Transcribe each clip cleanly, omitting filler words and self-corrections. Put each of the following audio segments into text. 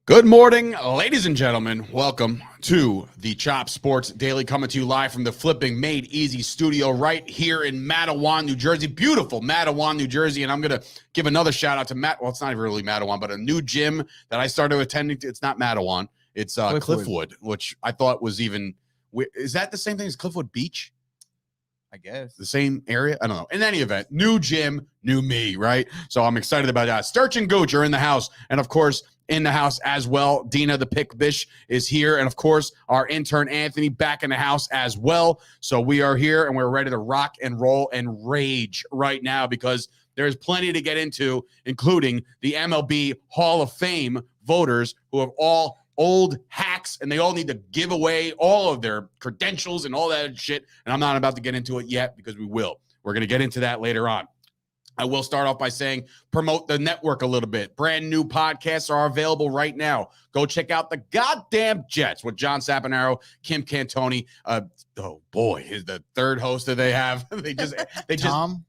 Good morning, ladies and gentlemen. Welcome to the Chop Sports Daily, coming to you live from the Flipping Made Easy studio right here in Matawan, New Jersey. Beautiful Matawan, New Jersey. And I'm going to give another shout out to Matt. Well, it's not even really Matawan, but a new gym that I started attending. It's not Matawan. It's Cliffwood, which I thought was even. Is that the same thing as Cliffwood Beach? I guess. The same area? I don't know. In any event, new gym, new me, right? So I'm excited about that. Sturch and Gooch are in the house. And of course, in the house as well, Dina the Pick Bish is here. And of course, our intern Anthony back in the house as well. So we are here and we're ready to rock and roll and rage right now because there's plenty to get into, including the MLB Hall of Fame voters who have all old hacks, and they all need to give away all of their credentials and all that shit. And I'm not about to get into it yet because we will. We're going to get into that later on. I will start off by saying promote the network a little bit. Brand new podcasts are available right now. Go check out The Goddamn Jets with John Saponaro, Kim Cantoni. Oh boy, is the third host that they have. Tim.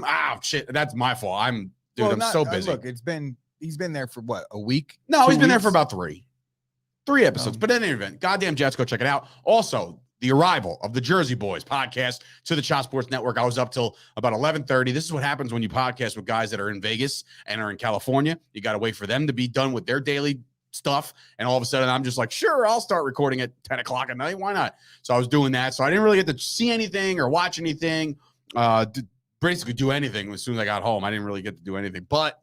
Ah, shit. That's my fault. I'm so busy. Look, he's been there for what, a week? No, he's been there for about three episodes. But in any event, Goddamn Jets, go check it out. Also, the arrival of the Jersey Boys podcast to the Chop Sports Network. I was up till about 11:30. This is what happens when you podcast with guys that are in Vegas and are in California. You got to wait for them to be done with their daily stuff. And all of a sudden, I'm just like, sure, I'll start recording at 10 o'clock at night. Why not? So I was doing that. So I didn't really get to see anything or watch anything, basically do anything as soon as I got home. I didn't really get to do anything. But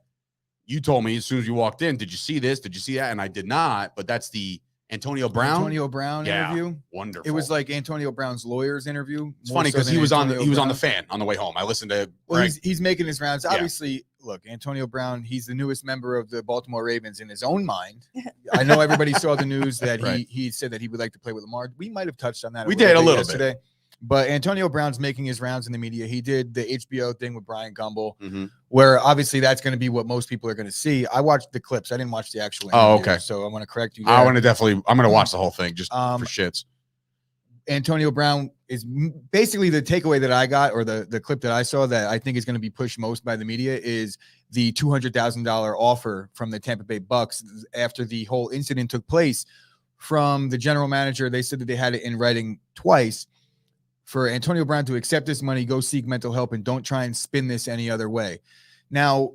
you told me as soon as you walked in, did you see this? Did you see that? And I did not. But that's the Antonio Brown interview. Wonderful. It was like Antonio Brown's lawyer's interview. It's funny because he was on the fan on the way home. I listened to. Well, he's making his rounds. Obviously, look, Antonio Brown. He's the newest member of the Baltimore Ravens in his own mind. I know everybody saw the news that he said that he would like to play with Lamar. We might have touched on that. We did a little yesterday. bit. But Antonio Brown's making his rounds in the media. He did the HBO thing with Brian Gumbel, where obviously that's going to be what most people are going to see. I watched the clips. I didn't watch the actual interview. Oh, okay. So I'm going to correct you there. I'm going to watch the whole thing just for shits. Antonio Brown is basically the takeaway that I got, or the clip that I saw that I think is going to be pushed most by the media, is the $200,000 offer from the Tampa Bay Bucks after the whole incident took place. From the general manager, they said that they had it in writing twice for Antonio Brown to accept this money, go seek mental help, and don't try and spin this any other way. Now,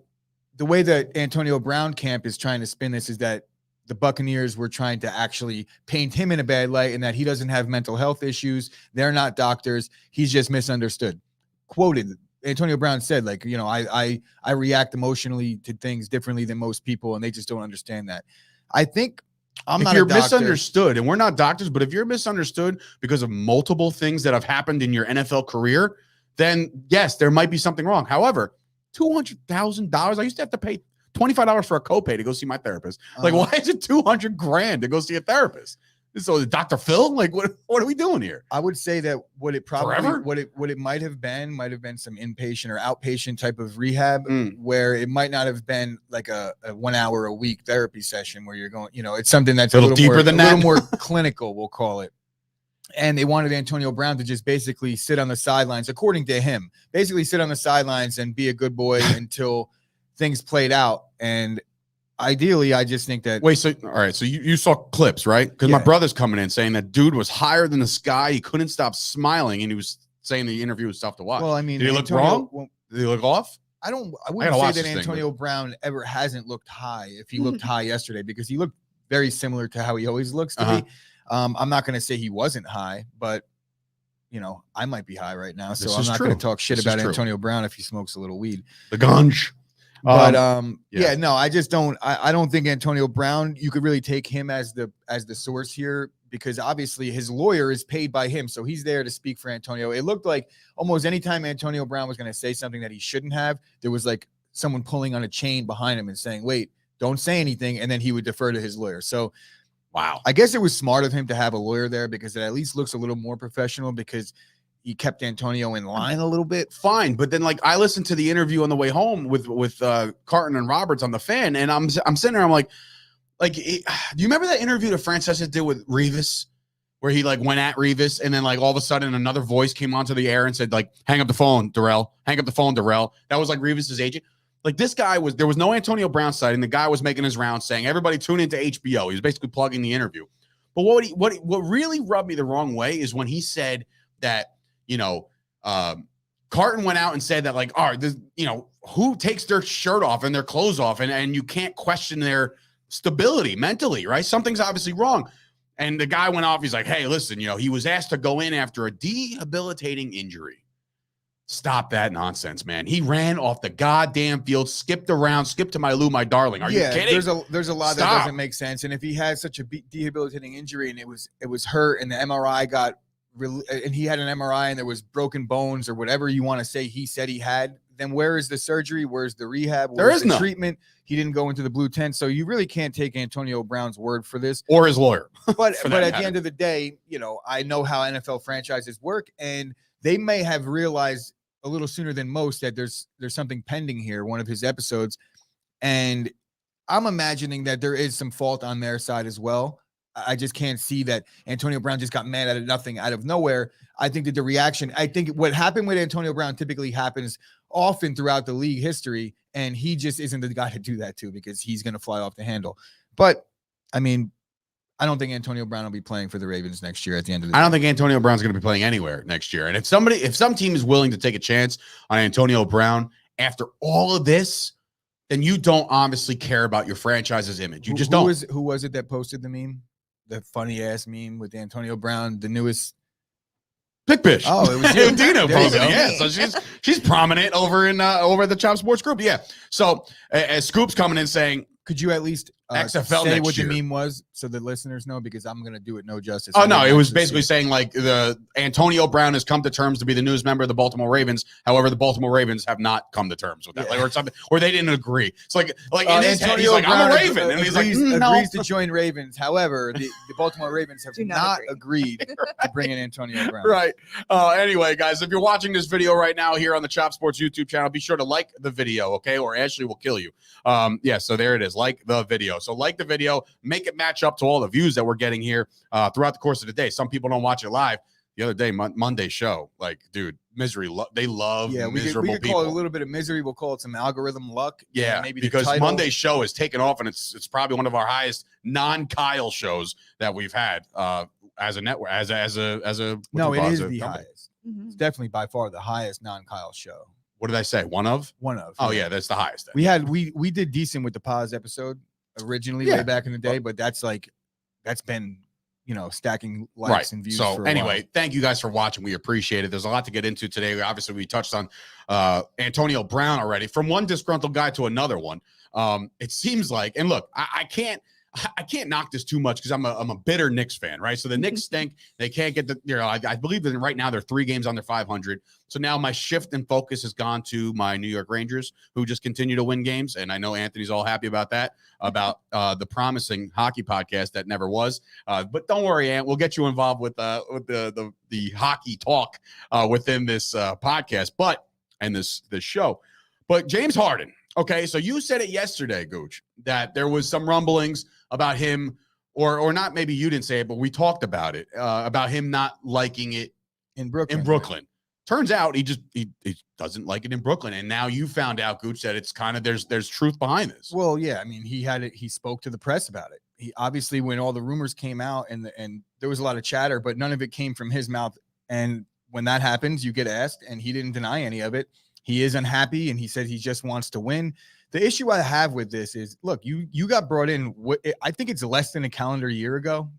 the way that Antonio Brown camp is trying to spin this is that the Buccaneers were trying to actually paint him in a bad light and that he doesn't have mental health issues. They're not doctors. He's just misunderstood. Quoted, Antonio Brown said, like, you know, I react emotionally to things differently than most people, and they just don't understand that. I think if you're misunderstood, and we're not doctors, but if you're misunderstood because of multiple things that have happened in your NFL career, then yes, there might be something wrong. However, $200,000, I used to have to pay $25 for a copay to go see my therapist. Like, why is it $200,000 to go see a therapist? So Dr. Phil, like, what are we doing here? I would say that what it might have been some inpatient or outpatient type of rehab, where it might not have been like a 1 hour a week therapy session where you're going, you know, it's something that's a little deeper than that, a little more clinical, we'll call it. And they wanted Antonio Brown to just basically sit on the sidelines, according to him, basically sit on the sidelines and be a good boy until things played out. And ideally, I just think that. Wait, so all right, so you saw clips, right? Because my brother's coming in saying that dude was higher than the sky. He couldn't stop smiling, and he was saying the interview was tough to watch. Well, I mean, did he look wrong? Did he look off? I wouldn't say that Antonio Brown ever hasn't looked high. If he looked high yesterday, because he looked very similar to how he always looks to me. I'm not going to say he wasn't high, but you know, I might be high right now, so I'm not going to talk shit about Antonio Brown if he smokes a little weed. The ganj. But no, I just don't. I don't think Antonio Brown. You could really take him as the source here, because obviously his lawyer is paid by him, so he's there to speak for Antonio. It looked like almost anytime Antonio Brown was going to say something that he shouldn't have, there was like someone pulling on a chain behind him and saying, "Wait, don't say anything," and then he would defer to his lawyer. So, wow, I guess it was smart of him to have a lawyer there, because it at least looks a little more professional, because he kept Antonio in line a little bit. Fine, but then like I listened to the interview on the way home with Carton and Roberts on the fan, and I'm sitting there, I'm like, do you remember that interview that Francesa did with Revis, where he like went at Revis, and then like all of a sudden another voice came onto the air and said like, hang up the phone, Darrell, hang up the phone, Darrell. That was like Revis's agent. Like this guy there was no Antonio Brown sighting. The guy was making his rounds saying, everybody tune into HBO. He was basically plugging the interview. But what really rubbed me the wrong way is when he said that, Carton went out and said that, like, all right, who takes their shirt off and their clothes off and you can't question their stability mentally, right? Something's obviously wrong. And the guy went off. He's like, hey, listen, he was asked to go in after a debilitating injury. Stop that nonsense, man. He ran off the goddamn field, skipped around, skipped to my Lou, my darling. Are you kidding? There's a lot that doesn't make sense. And if he had such a debilitating injury and it was hurt and the MRI and he had an MRI and there was broken bones or whatever you want to say he said he had, then where is the surgery? Where's the rehab? Where's the treatment? He didn't go into the blue tent. So you really can't take Antonio Brown's word for this. Or his lawyer. But at the end of the day, I know how NFL franchises work, and they may have realized a little sooner than most that there's something pending here, one of his episodes. And I'm imagining that there is some fault on their side as well. I just can't see that Antonio Brown just got mad at nothing out of nowhere. I think that what happened with Antonio Brown typically happens often throughout the league history. And he just isn't the guy to do that to, because he's going to fly off the handle. But I mean, I don't think Antonio Brown will be playing for the Ravens next year at the end of the I don't think Antonio Brown's going to be playing anywhere next year. And if some team is willing to take a chance on Antonio Brown after all of this, then you don't obviously care about your franchise's image. You just don't. Who was it that posted the meme? The funny ass meme with Antonio Brown, the newest Pick Bish. Oh, it was you. Dino posted it. Yeah, so she's prominent over the Chop Sports group. Yeah. So as Scoop's coming in saying, could you at least XFL say next what year. The meme was so the listeners know, because I'm going to do it no justice. Oh, no, it was basically saying like the Antonio Brown has come to terms to be the newest member of the Baltimore Ravens. However, the Baltimore Ravens have not come to terms with that, like, or something, or they didn't agree. It's like in his head, he's like, I'm a Raven, and he's like, agrees to join Ravens. However, the Baltimore Ravens have not agreed to bring in Antonio Brown. Right. Anyway, guys, if you're watching this video right now here on the Chop Sports YouTube channel, be sure to like the video, okay? Or Ashley will kill you. Yeah, so there it is. Like the video. So like the video, make it match up to all the views that we're getting here throughout the course of the day. Some people don't watch it live. The other day, Monday show, like, dude, misery. They love miserable we could people. Call it a little bit of misery. We'll call it some algorithm luck. Yeah, maybe because Monday's show is taken off, and it's probably one of our highest non-Kyle shows that we've had as a network, as a. No, it is the highest. Mm-hmm. It's definitely by far the highest non-Kyle show. What did I say? One of. Oh yeah, that's the highest. Then. We did decent with the pause episode originally way back in the day, but that's been stacking likes and views. So anyway, thank you guys for watching. We appreciate it. There's a lot to get into today. Obviously, we touched on Antonio Brown already, from one disgruntled guy to another one. It seems like, and look, I can't knock this too much because I'm a bitter Knicks fan, right? So the Knicks stink. They can't get I believe that right now they're 3 games under 500. So now my shift and focus has gone to my New York Rangers, who just continue to win games. And I know Anthony's all happy about that, about the promising hockey podcast that never was. But don't worry, Ant, we'll get you involved with the hockey talk within this podcast, and this show. But James Harden. Okay, so you said it yesterday, Gooch, that there was some rumblings about him, or not, maybe you didn't say it, but we talked about it, about him not liking it in Brooklyn. Right? Turns out he doesn't like it in Brooklyn. And now you found out, Gooch, that it's kind of there's truth behind this. Well, yeah, I mean, he spoke to the press about it. He obviously, when all the rumors came out and there was a lot of chatter, but none of it came from his mouth. And when that happens, you get asked, and he didn't deny any of it. He is unhappy, and he said he just wants to win. The issue I have with this is, look, you got brought in. I think it's less than a calendar year ago.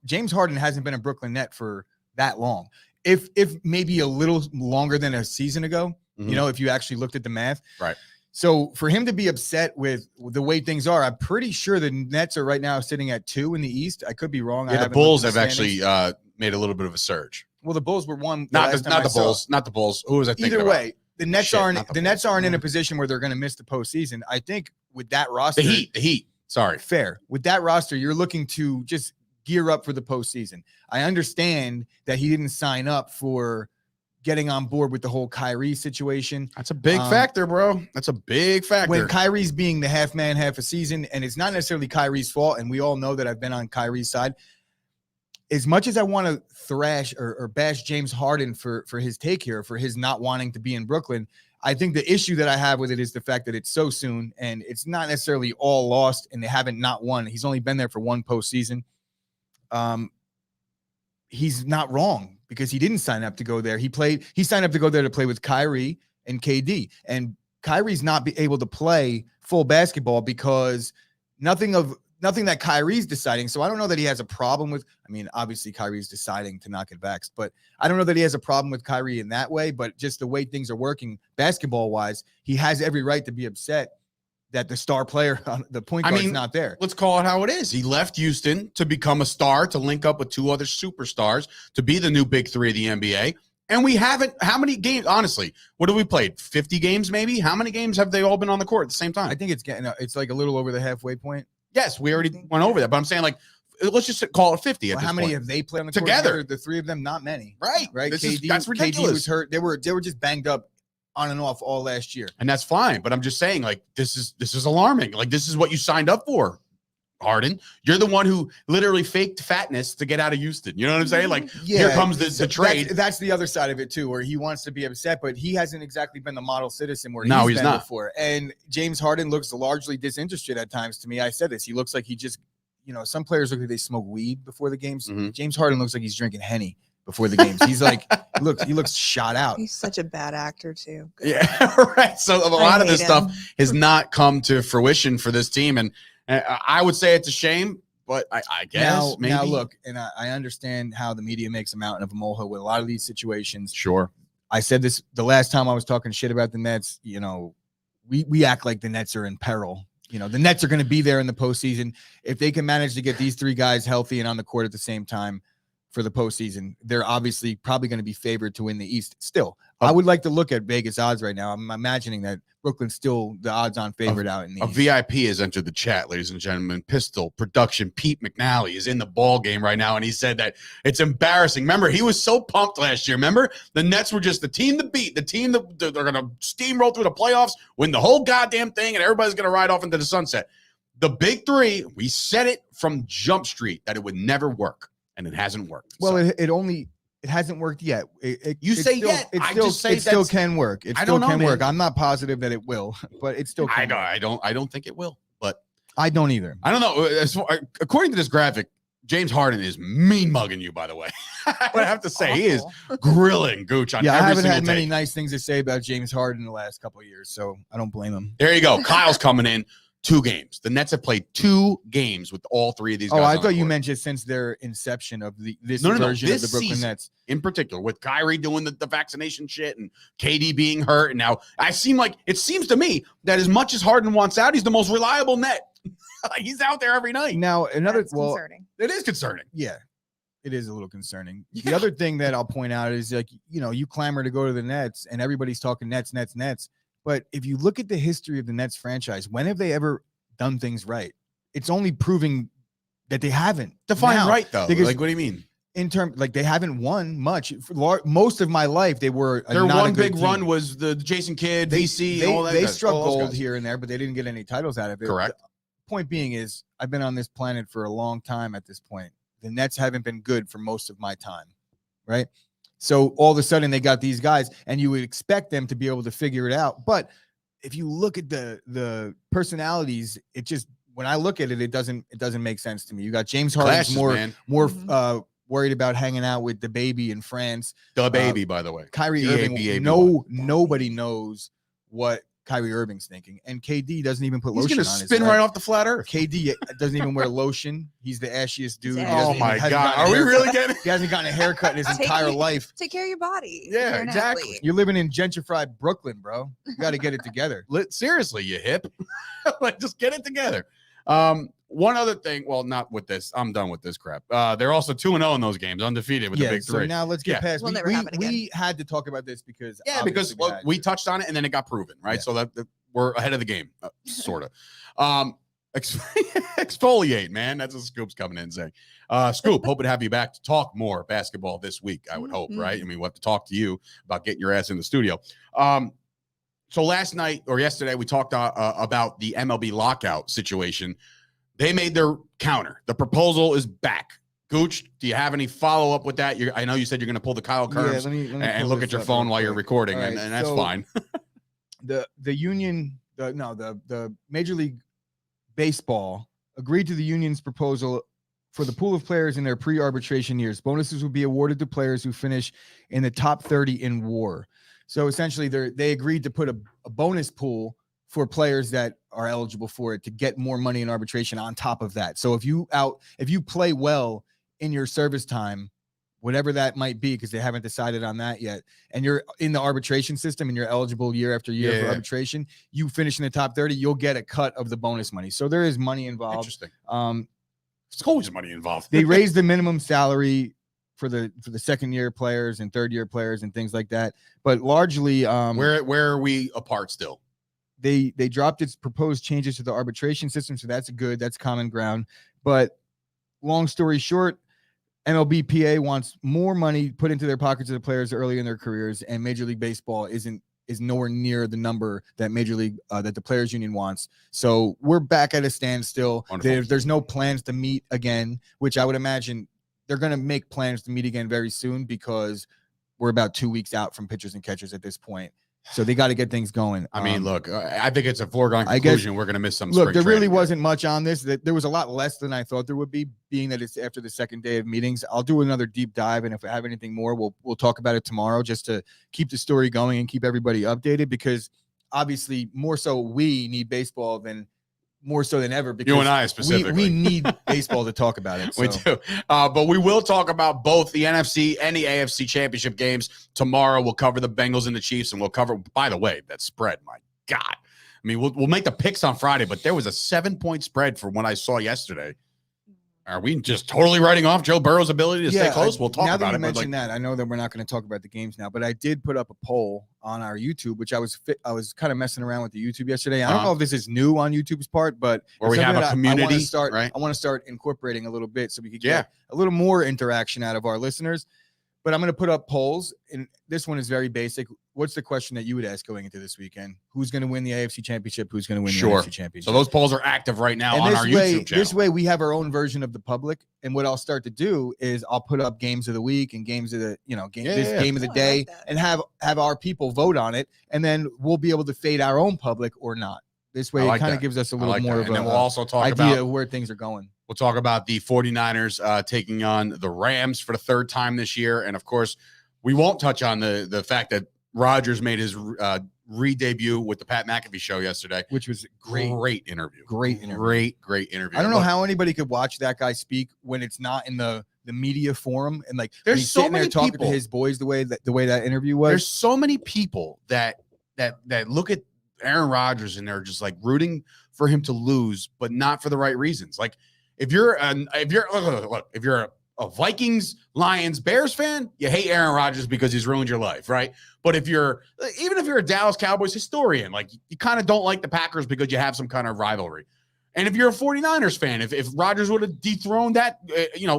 James Harden hasn't been a Brooklyn Net for that long. If maybe a little longer than a season ago, if you actually looked at the math. Right. So for him to be upset with the way things are, I'm pretty sure the Nets are right now sitting at 2 in the East. I could be wrong. Yeah, the Bulls have actually made a little bit of a surge. Well, the Bulls were one. Not the Bulls. Who was I thinking about? Either way. The Nets aren't in a position where they're going to miss the postseason. I think with that roster, the Heat. Sorry, fair. With that roster, you're looking to just gear up for the postseason. I understand that he didn't sign up for getting on board with the whole Kyrie situation. That's a big factor, bro. That's a big factor. When Kyrie's being the half man, half a season, and it's not necessarily Kyrie's fault, and we all know that I've been on Kyrie's side. As much as I want to thrash or bash James Harden for his take here, for his not wanting to be in Brooklyn, I think the issue that I have with it is the fact that it's so soon and it's not necessarily all lost and they haven't not won. He's only been there for one postseason. He's not wrong because he didn't sign up to go there. He signed up to go there to play with Kyrie and KD, and Kyrie's not be able to play full basketball because nothing that Kyrie's deciding. So I don't know that he has a problem with, I mean, obviously Kyrie's deciding to not get vaxxed, but I don't know that he has a problem with Kyrie in that way, but just the way things are working basketball wise, he has every right to be upset that the star player on the point guard is not there. Let's call it how it is. He left Houston to become a star, to link up with two other superstars, to be the new big three of the NBA. And we haven't, how many games, honestly, what have we played? 50 games maybe? How many games have they all been on the court at the same time? I think it's like a little over the halfway point. Yes, we already went over that, but I'm saying, like, let's just call it 50 at this how many point. Have they played on the court together? The three of them, not many. Right. That's ridiculous. KD was hurt. They were just banged up on and off all last year. And that's fine, but I'm just saying, like, this is alarming. Like, this is what you signed up for, Harden. You're the one who literally faked fatness to get out of Houston. You know what I'm saying? Like, here comes the trade. That's the other side of it too, where he wants to be upset, but he hasn't exactly been the model citizen where he's been before. And James Harden looks largely disinterested at times to me. I said this. He looks like he just, some players look like they smoke weed before the games. Mm-hmm. James Harden looks like he's drinking Henny before the games. He's like, he looks shot out. He's such a bad actor too. Yeah, right. So a lot of this stuff has not come to fruition for this team, and I would say it's a shame, but I guess maybe. Now look, and I understand how the media makes a mountain of a molehill with a lot of these situations. Sure. I said this the last time I was talking shit about the Nets. We act like the Nets are in peril. The Nets are going to be there in the postseason. If they can manage to get these three guys healthy and on the court at the same time for the postseason, they're obviously probably going to be favored to win the East still. I would like to look at Vegas odds right now. I'm imagining that Brooklyn's still the odds-on favorite out in the East. VIP has entered the chat, ladies and gentlemen. Pistol Production Pete McNally is in the ball game right now, and he said that it's embarrassing. Remember, he was so pumped last year. Remember, the Nets were just the team to beat, the team that they're going to steamroll through the playoffs, win the whole goddamn thing, and everybody's going to ride off into the sunset. The big three, we said it from Jump Street that it would never work, and it hasn't worked. Well, it hasn't worked yet. It still can work. It still can work. I'm not positive that it will, but it still can. I don't think it will, but I don't either. I don't know. According to this graphic, James Harden is mean mugging you, by the way. But I have to say, he is grilling Gooch on every single I haven't had take. many nice things to say about James Harden in the last couple of years, so I don't blame him. There you go. Kyle's coming in. 2 games. The Nets have played 2 games with all 3 of these guys. Oh, I thought you meant just since their inception of this version of the Brooklyn Nets. In particular, with Kyrie doing the vaccination shit and KD being hurt. And now it seems to me that as much as Harden wants out, he's the most reliable net. He's out there every night. Now, concerning. It is concerning. Yeah, it is a little concerning. Yeah. The other thing that I'll point out is you clamor to go to the Nets and everybody's talking Nets. But if you look at the history of the Nets franchise, when have they ever done things right? It's only proving that they haven't. Define right, though. Like, what do you mean? In terms, like, they haven't won much. For most of my life, they were their one big run was the Jason Kidd, VC, and all that. They struck gold here and there, but they didn't get any titles out of it. Correct. The point being is, I've been on this planet for a long time at this point. The Nets haven't been good for most of my time, right? So all of a sudden they got these guys, and you would expect them to be able to figure it out. But if you look at the personalities, it just, when I look at it, it doesn't make sense to me. You got James Harden more worried about hanging out with the baby in France. The baby, by the way. Kyrie Irving. Nobody knows what Kyrie Irving's thinking, and KD doesn't even put lotion on his head. He's gonna spin right off the flat earth. KD doesn't even wear lotion. He's the ashiest dude. Oh my God! Are we really getting? He hasn't gotten a haircut in his entire life. Take care of your body. Yeah, exactly. You're living in gentrified Brooklyn, bro. You got to get it together. Seriously, you hip. Like, just get it together. One other thing. Well, not with this. I'm done with this crap. They're also 2-0 in those games, undefeated with the big 3. So now let's get past. We'll never have it again. We had to talk about this because we touched on it and then it got proven, right? Yeah. So that we're ahead of the game, sort of. Exfoliate, man. That's what Scoop's coming in saying. Scoop, hoping to have you back to talk more basketball this week. I would hope, right? I mean, we'll have to talk to you about getting your ass in the studio. So last night or yesterday, we talked about the MLB lockout situation. They made their counter. The proposal is back. Gooch, do you have any follow-up with that? I know you said you're going to pull the Kyle Kerbs and look at your phone while you're recording, and that's fine. the Major League Baseball agreed to the union's proposal for the pool of players in their pre-arbitration years. Bonuses will be awarded to players who finish in the top 30 in WAR. So essentially, they agreed to put a bonus pool for players that are eligible for it to get more money in arbitration on top of that. So if you play well in your service time, whatever that might be, because they haven't decided on that yet, and you're in the arbitration system and you're eligible year after year for arbitration, you finish in the top 30, you'll get a cut of the bonus money. So there is money involved. Interesting. There's always money involved. They raised the minimum salary for the second year players and third year players and things like that. But largely, where are we apart still? They dropped its proposed changes to the arbitration system, so that's good. That's common ground. But long story short, MLBPA wants more money put into their pockets of the players early in their careers, and Major League Baseball is nowhere near the number that that the Players Union wants. So we're back at a standstill. There's no plans to meet again, which I would imagine they're going to make plans to meet again very soon, because we're about 2 weeks out from pitchers and catchers at this point. So they got to get things going. I mean, look, I think it's a foregone conclusion. We're going to miss some. Look, there really wasn't much on this. There was a lot less than I thought there would be, being that it's after the second day of meetings. I'll do another deep dive, and if I have anything more, we'll talk about it tomorrow, just to keep the story going and keep everybody updated, because obviously more so we need baseball more so than ever, because you and I specifically, we need baseball to talk about it. So. We do. But we will talk about both the NFC and the AFC championship games tomorrow. We'll cover the Bengals and the Chiefs, and we'll cover, by the way, that spread. My God. I mean, we'll make the picks on Friday, but there was a 7-point spread from what I saw yesterday. Are we just totally writing off Joe Burrow's ability to stay close? We'll talk about it. Now that you mentioned that, I know that we're not going to talk about the games now, but I did put up a poll on our YouTube, which I was kind of messing around with the YouTube yesterday. I don't know if this is new on YouTube's part, but where we have a community, I want to start incorporating a little bit so we could get a little more interaction out of our listeners. But I'm going to put up polls, and this one is very basic. What's the question that you would ask going into this weekend? Who's going to win the AFC Championship? Who's going to win the AFC Championship? So those polls are active right now on our YouTube channel. This way, we have our own version of the public. And what I'll start to do is I'll put up games of the week and games of the game of the day, and have our people vote on it, and then we'll be able to fade our own public or not. This way, it kind of gives us a little more of we'll also talk idea of where things are going. We'll talk about the 49ers taking on the Rams for the third time this year, and of course, we won't touch on the fact that Rodgers made his re-debut with the Pat McAfee show yesterday, which was great interview. Great interview. Great interview. I don't know how anybody could watch that guy speak when it's not in the media forum, and like there's he's so sitting many there talking people to his boys the way that interview was. There's so many people that look at Aaron Rodgers and they're just like rooting for him to lose, but not for the right reasons. Like if you're a Vikings, Lions, Bears fan, you hate Aaron Rodgers because he's ruined your life, right? But even if you're a Dallas Cowboys historian, like you kind of don't like the Packers because you have some kind of rivalry. And if you're a 49ers fan, if Rodgers would have dethroned that,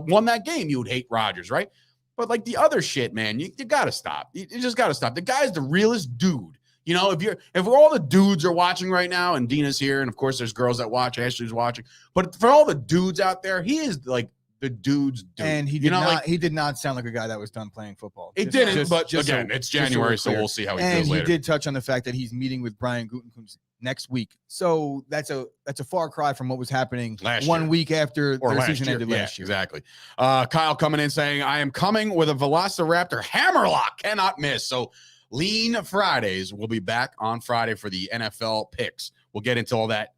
won that game, you would hate Rodgers, right? But like the other shit, man, you got to stop. You just got to stop. The guy's the realest dude. If all the dudes are watching right now, and Dina's here, and of course there's girls that watch, Ashley's watching, but for all the dudes out there, he is like the dude's dude. And he did not sound like a guy that was done playing football. It didn't, but again, it's January, so we'll see how he feels later. And he did touch on the fact that he's meeting with Brian Gutekunst next week. So that's a far cry from what was happening one week after their season ended last year. Exactly. Kyle coming in saying, I am coming with a Velociraptor hammerlock, cannot miss. So Lean Fridays will be back on Friday for the NFL picks. We'll get into all that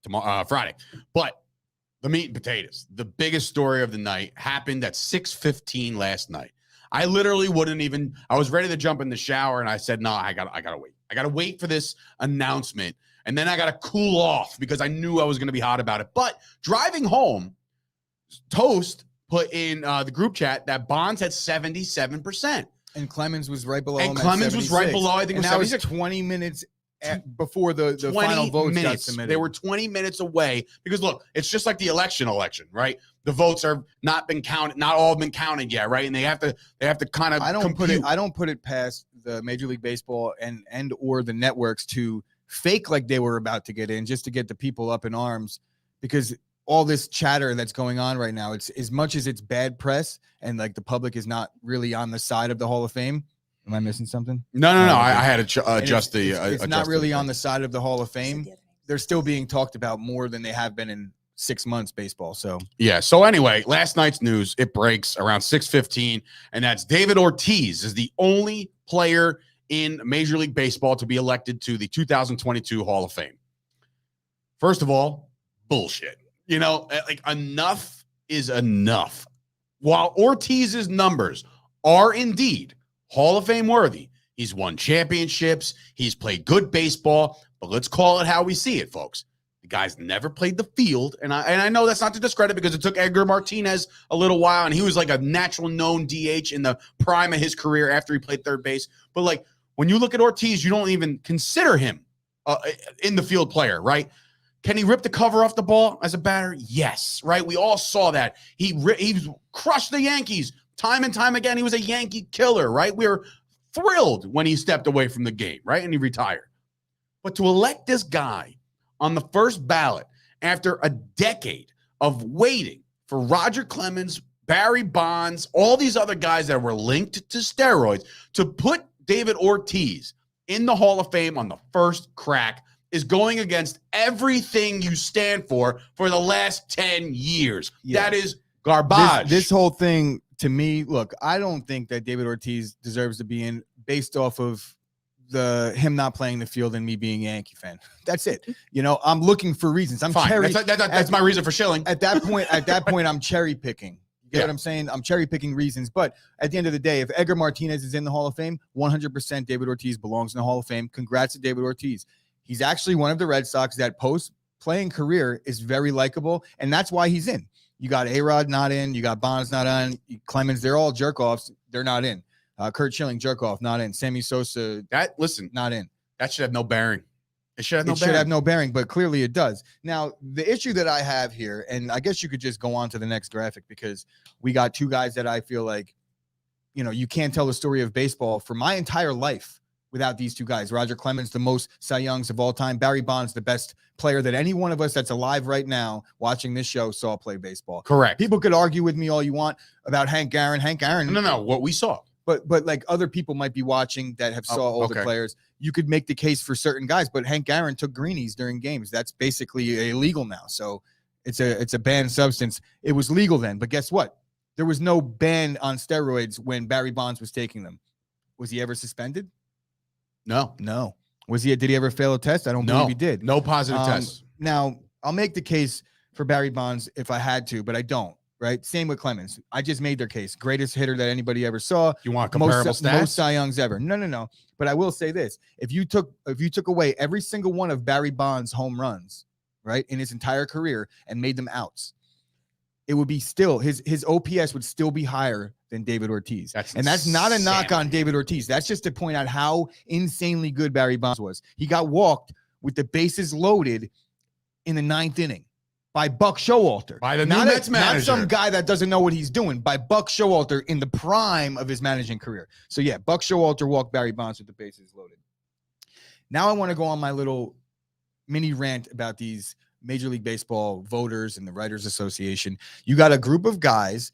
tomorrow, Friday. But the meat and potatoes, the biggest story of the night, happened at 6:15 last night. I literally I was ready to jump in the shower, and I said, no, I gotta wait. I gotta wait for this announcement, and then I gotta cool off because I knew I was gonna be hot about it. But driving home, Toast put in the group chat that Bonds had 77%. And Clemens was right below. And Clemens was right below. I think it was 20 minutes before the final votes got submitted. They were 20 minutes away because look, it's just like the election, right? The votes are not been counted, not all have been counted yet, right? And they have to kind of. I don't put it past the Major League Baseball and or the networks to fake like they were about to get in just to get the people up in arms, because all this chatter that's going on right now, it's as much as it's bad press and like the public is not really on the side of the Hall of Fame. Am I missing something? No. No, I okay. had to And adjust the. It's adjust not really the on the side of the Hall of I said Fame. the other names. They're still being talked about more than they have been in 6 months baseball. So Yeah. So anyway, last night's news, it breaks around 6:15, and that's David Ortiz is the only player in Major League Baseball to be elected to the 2022 Hall of Fame. First of all, bullshit. Like enough is enough. While Ortiz's numbers are indeed Hall of Fame worthy, he's won championships, he's played good baseball, but let's call it how we see it, folks. The guy's never played the field, and I know that's not to discredit because it took Edgar Martinez a little while, and he was like a natural known DH in the prime of his career after he played third base. But like when you look at Ortiz, you don't even consider him in the field player, right? Can he rip the cover off the ball as a batter? Yes, right? We all saw that. He crushed the Yankees time and time again. He was a Yankee killer, right? We were thrilled when he stepped away from the game, right? And he retired. But to elect this guy on the first ballot after a decade of waiting for Roger Clemens, Barry Bonds, all these other guys that were linked to steroids, to put David Ortiz in the Hall of Fame on the first crack is going against everything you stand for the last 10 years. Yeah. That is garbage. This whole thing, to me, look, I don't think that David Ortiz deserves to be in based off of him not playing the field and me being a Yankee fan. That's it. I'm looking for reasons. I'm Fine. cherry. That's my reason for shilling. At that point, I'm cherry picking. You get what I'm saying? I'm cherry picking reasons. But at the end of the day, if Edgar Martinez is in the Hall of Fame, 100% David Ortiz belongs in the Hall of Fame. Congrats to David Ortiz. He's actually one of the Red Sox that post-playing career is very likable, and that's why he's in. You got A-Rod not in. You got Bonds not on. Clemens, they're all jerk-offs. They're not in. Kurt Schilling, jerk-off, not in. Sammy Sosa, not in. That should have no bearing. It should have no bearing, but clearly it does. Now, the issue that I have here, and I guess you could just go on to the next graphic because we got two guys that I feel like, you can't tell the story of baseball for my entire life without these two guys. Roger Clemens, the most Cy Youngs of all time. Barry Bonds, the best player that any one of us that's alive right now watching this show saw play baseball. Correct. People could argue with me all you want about Hank Aaron. No, what we saw. But like other people might be watching that have saw older players. You could make the case for certain guys, but Hank Aaron took greenies during games. That's basically illegal now. So it's a banned substance. It was legal then, but guess what? There was no ban on steroids when Barry Bonds was taking them. Was he ever suspended? No. Did he ever fail a test? I don't believe he did. No positive tests. Now, I'll make the case for Barry Bonds if I had to, but I don't, right? Same with Clemens. I just made their case. Greatest hitter that anybody ever saw. You want comparable stats? Most Cy Youngs ever. No. But I will say this. If you took away every single one of Barry Bonds' home runs, right, in his entire career and made them outs, it would be still his OPS would still be higher than David Ortiz. That's not a knock on David Ortiz. That's just to point out how insanely good Barry Bonds was. He got walked with the bases loaded in the 9th inning by Buck Showalter. By the new Mets manager. Not some guy that doesn't know what he's doing. By Buck Showalter in the prime of his managing career. So yeah, Buck Showalter walked Barry Bonds with the bases loaded. Now I want to go on my little mini rant about these Major League Baseball voters and the Writers Association. You got a group of guys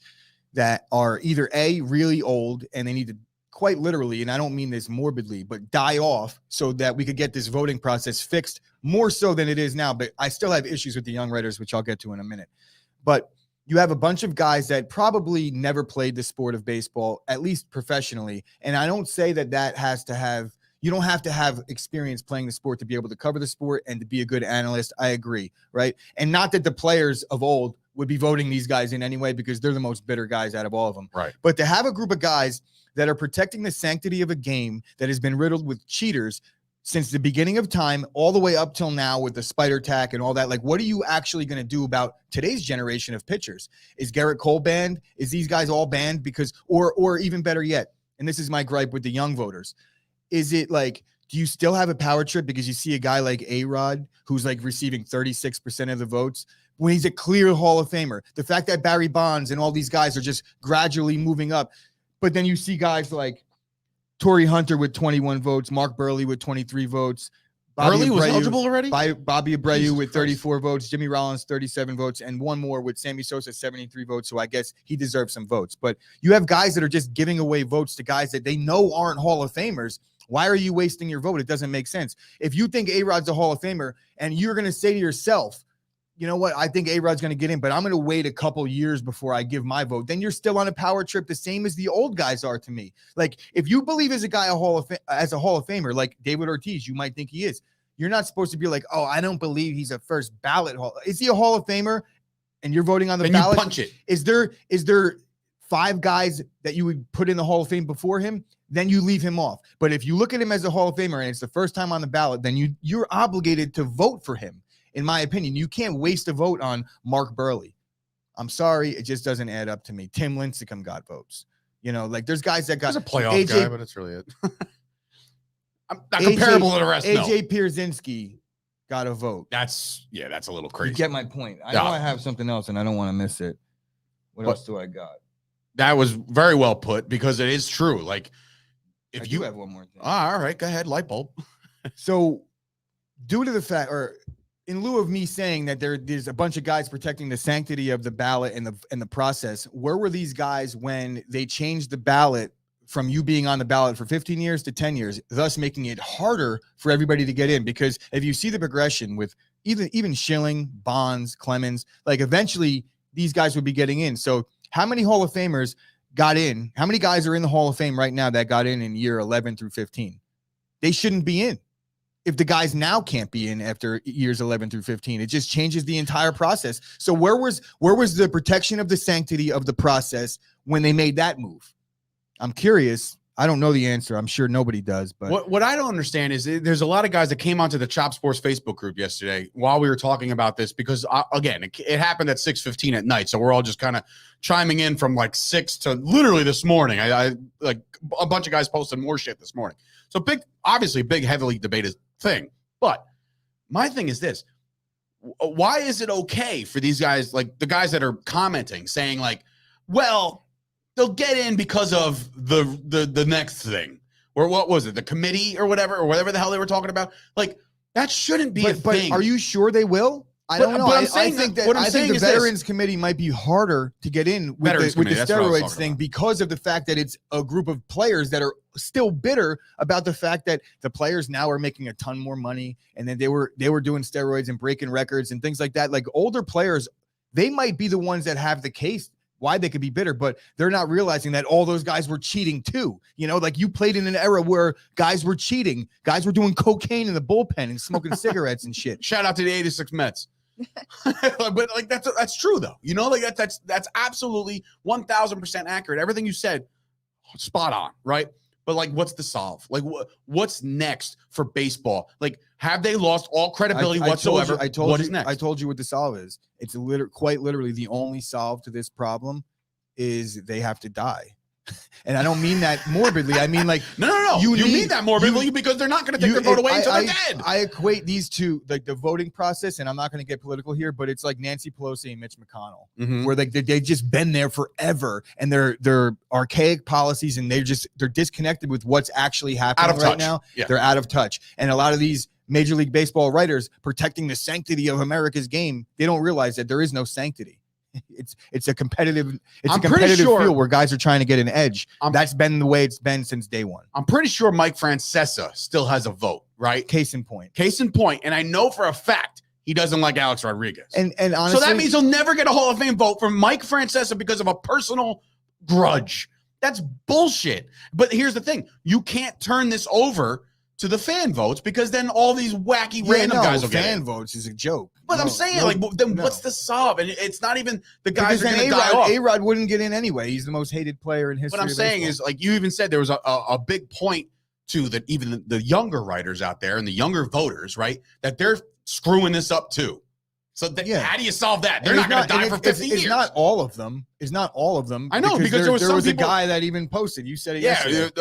that are either really old and they need to quite literally, and I don't mean this morbidly, but die off so that we could get this voting process fixed more so than it is now. But I still have issues with the young writers, which I'll get to in a minute. But you have a bunch of guys that probably never played the sport of baseball, at least professionally. And I don't say that has to have, you don't have to have experience playing the sport to be able to cover the sport and to be a good analyst. I agree, right? And not that the players of old would be voting these guys in anyway, because they're the most bitter guys out of all of them. Right. But to have a group of guys that are protecting the sanctity of a game that has been riddled with cheaters since the beginning of time, all the way up till now with the spider tack and all that, like, what are you actually going to do about today's generation of pitchers? Is Garrett Cole banned? Is these guys all banned? Because, or even better yet, and this is my gripe with the young voters, is it like, do you still have a power trip because you see a guy like A-Rod who's like receiving 36% of the votes when he's a clear Hall of Famer? The fact that Barry Bonds and all these guys are just gradually moving up. But then you see guys like Torrey Hunter with 21 votes, Mark Burley with 23 votes, Early was eligible already? Bobby Abreu Jesus with Christ. 34 votes, Jimmy Rollins 37 votes, and one more with Sammy Sosa 73 votes. So I guess he deserves some votes. But you have guys that are just giving away votes to guys that they know aren't Hall of Famers. Why are you wasting your vote? It doesn't make sense. If you think A-Rod's a Hall of Famer and you're going to say to yourself, you know what, I think A-Rod's going to get in, but I'm going to wait a couple years before I give my vote, then you're still on a power trip, the same as the old guys are to me. Like, if you believe as a guy as a Hall of Famer, like David Ortiz, you might think he is. You're not supposed to be like, oh, I don't believe he's a first ballot Hall. Is he a Hall of Famer? And you're voting on the ballot? You punch it. Is there 5 guys that you would put in the Hall of Fame before him? Then you leave him off. But if you look at him as a Hall of Famer and it's the first time on the ballot, then you're obligated to vote for him. In my opinion, you can't waste a vote on Mark Burley. I'm sorry, it just doesn't add up to me. Tim Lincecum got votes. You know, like there's guys that got He's a playoff guy, but that's really it. I'm not AJ comparable to the rest. AJ Pierzynski got a vote. That's a little crazy. You get my point. I know I have something else and I don't want to miss it. What else do I got? That was very well put because it is true. Like, if you have one more thing. All right, go ahead. Light bulb. So, due to the fact, or in lieu of me saying that there's a bunch of guys protecting the sanctity of the ballot and the process, where were these guys when they changed the ballot from you being on the ballot for 15 years to 10 years, thus making it harder for everybody to get in? Because if you see the progression with even Schilling, Bonds, Clemens, like eventually these guys would be getting in. So how many Hall of Famers got in? How many guys are in the Hall of Fame right now that got in year 11 through 15? They shouldn't be in. If the guys now can't be in after years 11 through 15, it just changes the entire process. So where was the protection of the sanctity of the process when they made that move? I'm curious. I don't know the answer. I'm sure nobody does. But what I don't understand is there's a lot of guys that came onto the Chop Sports Facebook group yesterday while we were talking about this because, again, it happened at 6:15 at night. So we're all just kind of chiming in from like 6 to literally this morning. I like a bunch of guys posted more shit this morning. So obviously big, heavily debated thing. But my thing is this. Why is it okay for these guys, like the guys that are commenting, saying like, well, they'll get in because of the next thing, or what was it, the committee or whatever the hell they were talking about? Like, that shouldn't be a thing. But are you sure they will? I don't know. I think the Veterans Committee might be harder to get in with the steroids thing because of the fact that it's a group of players that are still bitter about the fact that the players now are making a ton more money, and then they were doing steroids and breaking records and things like that. Like older players, they might be the ones that have the case why they could be bitter, but they're not realizing that all those guys were cheating too. You know, like you played in an era where guys were cheating. Guys were doing cocaine in the bullpen and smoking cigarettes and shit. Shout out to the 86 Mets. But like that's true though. You know, like that's absolutely 1000% accurate. Everything you said, spot on, right? But like, what's the solve? Like, what's next for baseball? Like, have they lost all credibility whatsoever? What is next? I told you what the solve is. It's quite literally the only solve to this problem is they have to die. And I don't mean that morbidly. I mean, like, no. You mean that morbidly because they're not going to take their vote away until they're dead. I equate these two, like the voting process, and I'm not going to get political here, but it's like Nancy Pelosi and Mitch McConnell, where they just been there forever, and they're archaic policies, and they're disconnected with what's actually happening right now. Yeah. They're out of touch, and a lot of these Major League Baseball writers protecting the sanctity of America's game, they don't realize that there is no sanctity. It's a competitive field where guys are trying to get an edge. That's been the way it's been since day one. I'm pretty sure Mike Francesa still has a vote, right? Case in point. And I know for a fact he doesn't like Alex Rodriguez. And honestly, so that means he'll never get a Hall of Fame vote from Mike Francesa because of a personal grudge. That's bullshit. But here's the thing. You can't turn this over to the fan votes because then all these wacky random guys will get fan votes is a joke. But I'm saying, what's the solve? And it's not even the guys are going to die off. A-Rod wouldn't get in anyway. He's the most hated player in history. What I'm saying is, like you even said, there was a big point to that. Even the younger writers out there and the younger voters, right, that they're screwing this up too. So how do you solve that? They're not going to die for 50 years. It's not all of them. I know because there was a guy that even posted. You said it yesterday.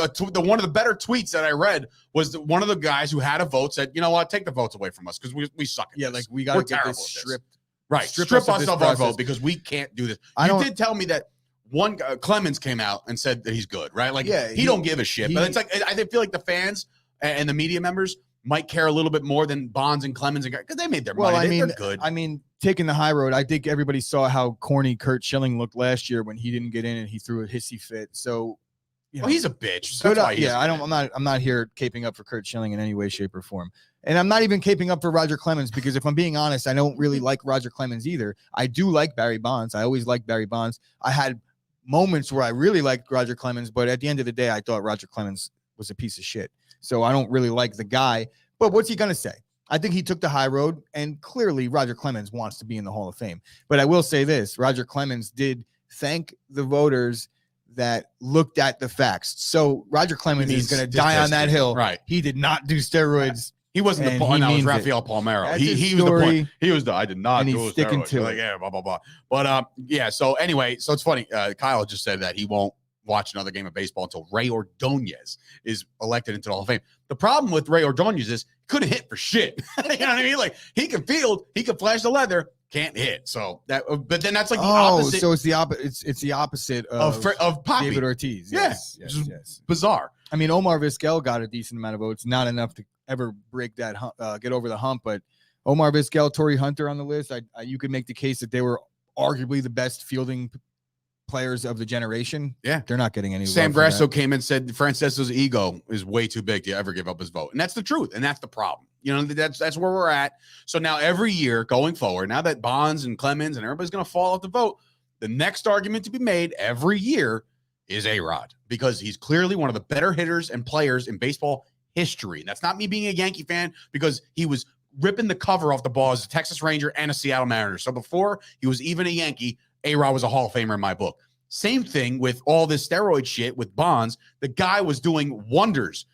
One of the better tweets that I read was one of the guys who had a vote said, you know what, take the votes away from us because we suck at this. Like we got to get this stripped. Right, strip us of our vote because we can't do this. You did tell me that one Clemens came out and said that he's good, right? Like he don't give a shit. But it's like I feel like the fans and the media members, might care a little bit more than Bonds and Clemens and because they made their money. They're good. I mean, taking the high road, I think everybody saw how corny Curt Schilling looked last year when he didn't get in and he threw a hissy fit. So, he's a bitch. So that's why I'm not here caping up for Curt Schilling in any way, shape, or form. And I'm not even caping up for Roger Clemens because if I'm being honest, I don't really like Roger Clemens either. I do like Barry Bonds. I always liked Barry Bonds. I had moments where I really liked Roger Clemens, but at the end of the day, I thought Roger Clemens was a piece of shit. So I don't really like the guy. But what's he going to say? I think he took the high road, and clearly Roger Clemens wants to be in the Hall of Fame. But I will say this, Roger Clemens did thank the voters that looked at the facts. So Roger Clemens is going to die on that hill. Right. He did not do steroids. He wasn't the point. That was Rafael Palmeiro. He was the point. He was the I did not do sticking to it. Yeah, blah blah blah. But so anyway, so it's funny. Kyle just said that he won't watch another game of baseball until Ray Ordonez is elected into the Hall of Fame. The problem with Ray Ordonez is he couldn't hit for shit. You know what I mean? Like he can field, he can flash the leather, can't hit. So that, but then that's like the opposite. So it's the opposite. It's the opposite of Poppy. David Ortiz. Yes, yes. Bizarre. I mean, Omar Vizquel got a decent amount of votes, not enough to ever break that get over the hump. But Omar Vizquel, Torrey Hunter on the list. You could make the case that they were arguably the best fielding players of the generation. Yeah, they're not getting any. Sam Grasso came and said Francesco's ego is way too big to ever give up his vote, and that's the truth, and that's the problem. You know, that's where we're at. So now every year going forward, now that Bonds and Clemens and everybody's going to fall off the vote, the next argument to be made every year is A-Rod, because he's clearly one of the better hitters and players in baseball history. And that's not me being a Yankee fan, because he was ripping the cover off the ball as a Texas Ranger and a Seattle Mariner. So before he was even a Yankee, A-Rod was a Hall of Famer in my book. Same thing with all this steroid shit with Bonds. The guy was doing wonders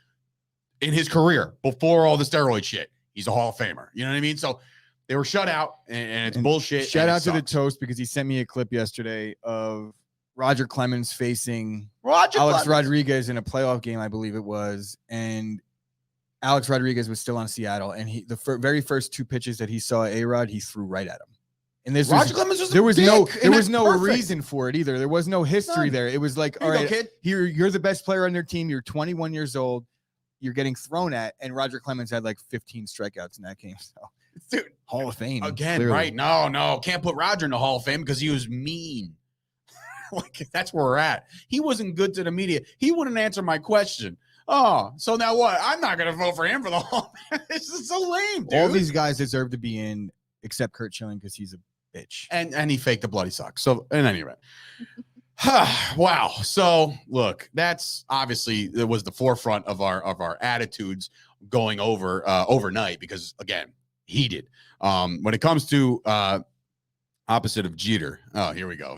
in his career before all the steroid shit. He's a Hall of Famer. You know what I mean? So they were shut out, and it's bullshit. Shout out to the Toast, because he sent me a clip yesterday of Roger Clemens facing Alex Rodriguez in a playoff game, I believe it was. And Alex Rodriguez was still on Seattle. And the very first two pitches that he saw A-Rod, he threw right at him. And this Clemens was there was no reason for it either. There was no history there. It was like, all right, kid. You're the best player on your team. You're 21 years old. You're getting thrown at. And Roger Clemens had like 15 strikeouts in that game. So, dude, Hall of Fame again, clearly. Right? No, can't put Roger in the Hall of Fame because he was mean. Like, that's where we're at. He wasn't good to the media. He wouldn't answer my question. Oh, so now what? I'm not going to vote for him for the Hall of Fame. This is so lame, dude. All these guys deserve to be in, except Curt Schilling, because he's a bitch. And he faked the bloody sock. So in any event. Wow. So look, that's obviously, it was the forefront of our attitudes going over overnight, because again, heated. When it comes to opposite of Jeter. Oh, here we go.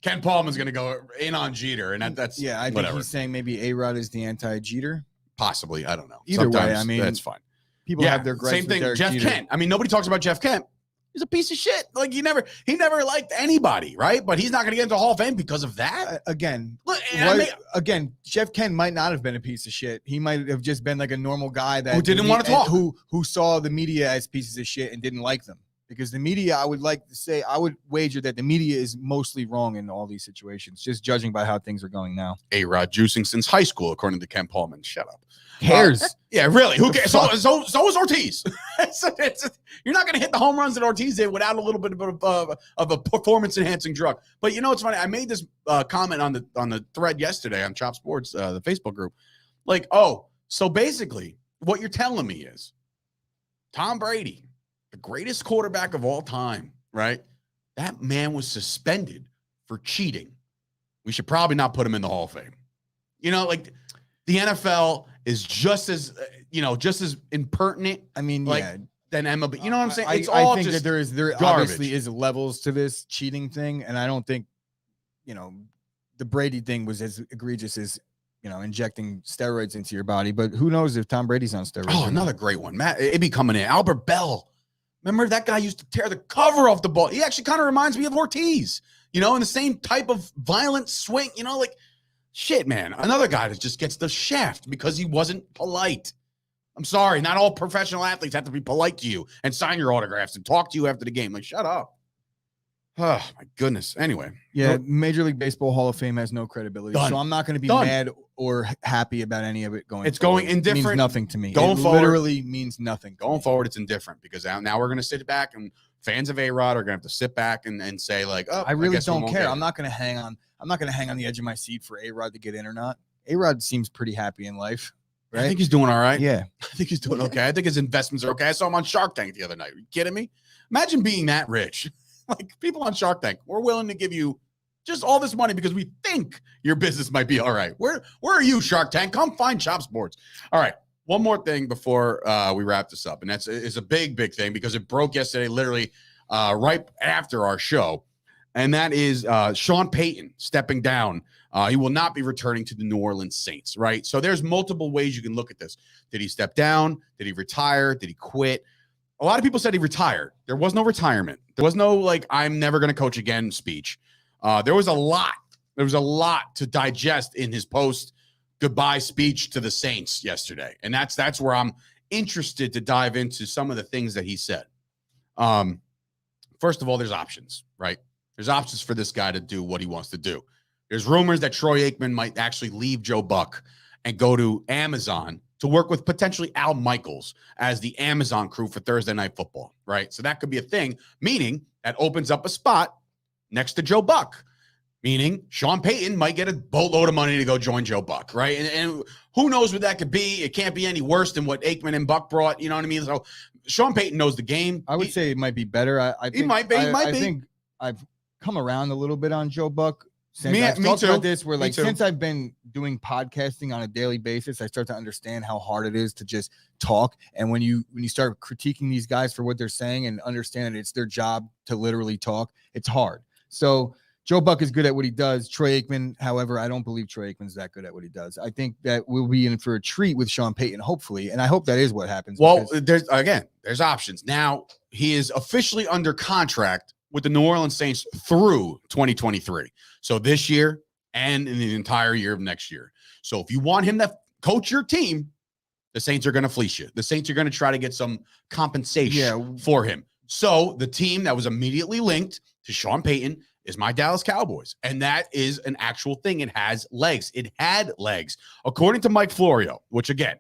Ken Palmer's going to go in on Jeter, and that's I think he's saying maybe A-Rod is the anti-Jeter. Possibly, I don't know. Either way, I mean, that's fine. People have their gripes. Same thing. With Jeff Jeter. Kent. I mean, nobody talks about Jeff Kent. He's a piece of shit. Like he never liked anybody, right? But he's not going to get into Hall of Fame because of that. Again, look, Jeff Kent might not have been a piece of shit. He might have just been like a normal guy that who didn't want to talk, who saw the media as pieces of shit and didn't like them. Because the media, I would wager that the media is mostly wrong in all these situations, just judging by how things are going now. A-Rod juicing since high school, according to Ken Palman. Shut up. Cares? Yeah, really. Who cares? So is Ortiz. You're not going to hit the home runs that Ortiz did without a little bit of a performance-enhancing drug. But you know, it's funny. I made this comment on the thread yesterday on Chop Sports, the Facebook group. Like, so basically, what you're telling me is Tom Brady, the greatest quarterback of all time, right? That man was suspended for cheating. We should probably not put him in the Hall of Fame. You know, like the NFL is just as impertinent. I mean, than MLB. You know what I'm saying? It's I all think just that there garbage. obviously is levels to this cheating thing, and I don't think, the Brady thing was as egregious as injecting steroids into your body. But who knows if Tom Brady's on steroids? Oh, another great one, Matt. It'd be coming in. Albert Bell. Remember that guy used to tear the cover off the ball. He actually kind of reminds me of Ortiz, in the same type of violent swing, like shit, man. Another guy that just gets the shaft because he wasn't polite. I'm sorry. Not all professional athletes have to be polite to you and sign your autographs and talk to you after the game. Like, shut up. Oh my goodness. Anyway, Yeah, Nope. Major League Baseball Hall of Fame has no credibility, Done. so I'm not going to be Done. mad or happy about any of it going. It's forward. going indifferent. It means nothing to me. Going it forward- literally means nothing. To going me. forward, it's indifferent because now we're going to sit back and fans of A-Rod are going to have to sit back and say like, oh, I really guess we don't won't care. get I'm it. not going to hang on. I'm not going to hang on the edge of my seat for A-Rod to get in or not. A-Rod seems pretty happy in life, right? I think he's doing all right. Yeah. I think he's doing okay. I think his investments are okay. I saw him on Shark Tank the other night. Are you kidding me? Imagine being that rich. Like people on Shark Tank, we're willing to give you just all this money because we think your business might be all right. Where are you, Shark Tank? Come find Chop Sports. All right. One more thing before we wrap this up. And it's a big thing because it broke yesterday, literally right after our show. And that is Sean Payton stepping down. He will not be returning to the New Orleans Saints, right? So there's multiple ways you can look at this. Did he step down? Did he retire? Did he quit? A lot of people said he retired. There was no retirement. There was no like, I'm never going to coach again speech. There was a lot. There was a lot to digest in his post goodbye speech to the Saints yesterday. And that's where I'm interested to dive into some of the things that he said. First of all, there's options, right? There's options for this guy to do what he wants to do. There's rumors that Troy Aikman might actually leave Joe Buck and go to Amazon to work with potentially Al Michaels as the Amazon crew for Thursday Night Football, right? So that could be a thing, meaning that opens up a spot next to Joe Buck, meaning Sean Payton might get a boatload of money to go join Joe Buck, right? And who knows what that could be? It can't be any worse than what Aikman and Buck brought, you know what I mean? So Sean Payton knows the game. I would say it might be better. I think, He might be. I think I've come around a little bit on Joe Buck. Since Me I've talked too. about this, where Me like too. since I've been doing podcasting on a daily basis, I start to understand how hard it is to just talk. And when you start critiquing these guys for what they're saying and understand that it's their job to literally talk, it's hard. So Joe Buck is good at what he does. Troy Aikman, however, I don't believe Troy Aikman's that good at what he does. I think that we'll be in for a treat with Sean Payton, hopefully, and I hope that is what happens. Well, because- there's options. Now he is officially under contract with the New Orleans Saints through 2023. So this year and in the entire year of next year. So if you want him to coach your team, the Saints are going to fleece you. The Saints are going to try to get some compensation for him. So the team that was immediately linked to Sean Payton is my Dallas Cowboys. And that is an actual thing. It has legs. It had legs. According to Mike Florio, which again,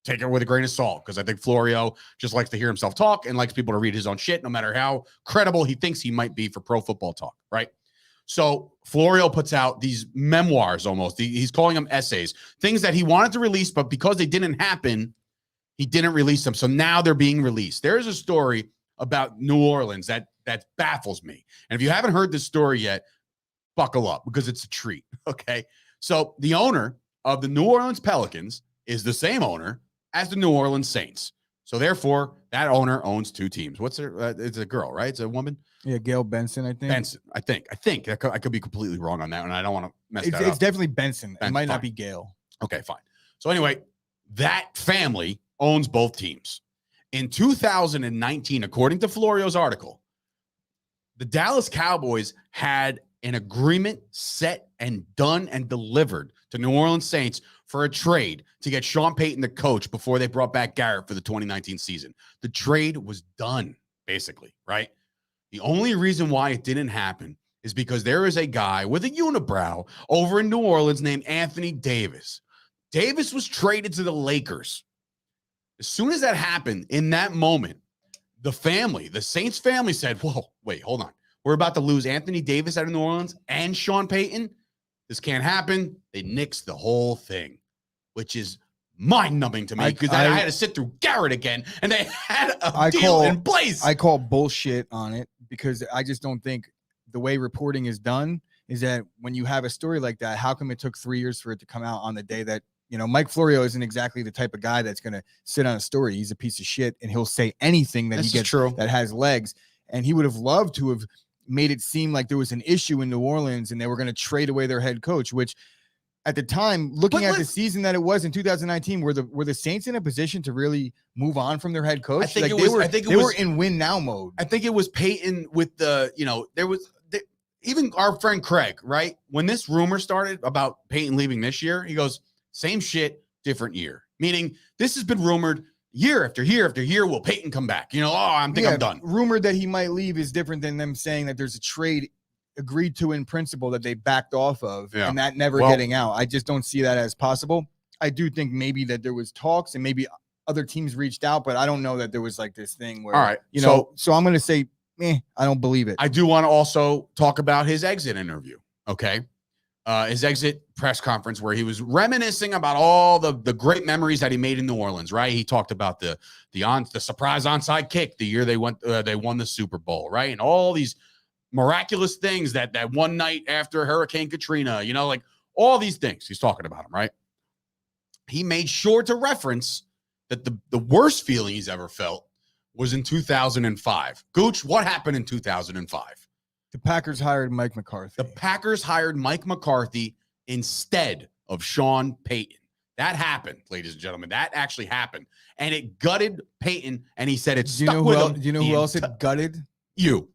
take it with a grain of salt, because I think Florio just likes to hear himself talk and likes people to read his own shit, no matter how credible he thinks he might be for Pro Football Talk, right? So Florio puts out these memoirs almost. He's calling them essays, things that he wanted to release, but because they didn't happen, he didn't release them. So now they're being released. There's a story about New Orleans that baffles me. And if you haven't heard this story yet, buckle up because it's a treat, okay? So the owner of the New Orleans Pelicans is the same owner as the New Orleans Saints. So therefore, that owner owns two teams. What's her? It's a girl, right? It's a woman. Yeah, Gail Benson, I think. Benson, I think. I could be completely wrong on that, and I don't want to mess that It's up. definitely Benson. It might fine. not be Gail. Okay, fine. So anyway, that family owns both teams. In 2019, according to Florio's article, the Dallas Cowboys had an agreement set and done and delivered to New Orleans Saints for a trade to get Sean Payton the coach before they brought back Garrett for the 2019 season. The trade was done, basically, right? The only reason why it didn't happen is because there is a guy with a unibrow over in New Orleans named Anthony Davis. Davis was traded to the Lakers. As soon as that happened, in that moment, the Saints family said, whoa, wait, hold on. We're about to lose Anthony Davis out of New Orleans and Sean Payton. This can't happen. They nixed the whole thing, which is mind-numbing to me because I had to sit through Garrett again, and they had a deal in place. I call bullshit on it because I just don't think the way reporting is done is that when you have a story like that, how come it took 3 years for it to come out on the day that, you know, Mike Florio isn't exactly the type of guy that's going to sit on a story. He's a piece of shit, and he'll say anything that he gets that has legs. And he would have loved to have made it seem like there was an issue in New Orleans and they were going to trade away their head coach, which at the time, looking at the season that it was in 2019, were the Saints in a position to really move on from their head coach? I think they were in win now mode. I think it was Payton with even our friend Craig, right? When this rumor started about Payton leaving this year, he goes, same shit, different year. Meaning this has been rumored, year after year after year, will Payton come back? I think I'm done. Rumored that he might leave is different than them saying that there's a trade agreed to in principle that they backed off of and that never getting out. I just don't see that as possible. I do think maybe that there was talks and maybe other teams reached out, but I don't know that there was like this thing where, all right, so I'm going to say, I don't believe it. I do want to also talk about his exit interview. Okay. His exit press conference where he was reminiscing about all the great memories that he made in New Orleans, right? He talked about the surprise onside kick the year they won the Super Bowl, right? And all these miraculous things that one night after Hurricane Katrina, like all these things he's talking about them, right? He made sure to reference that the worst feeling he's ever felt was in 2005. Gooch, what happened in 2005? The Packers hired Mike McCarthy. The Packers hired Mike McCarthy instead of Sean Payton. That happened, ladies and gentlemen. That actually happened. And it gutted Payton, and he said it stuck with him. Do you know who else it gutted? You.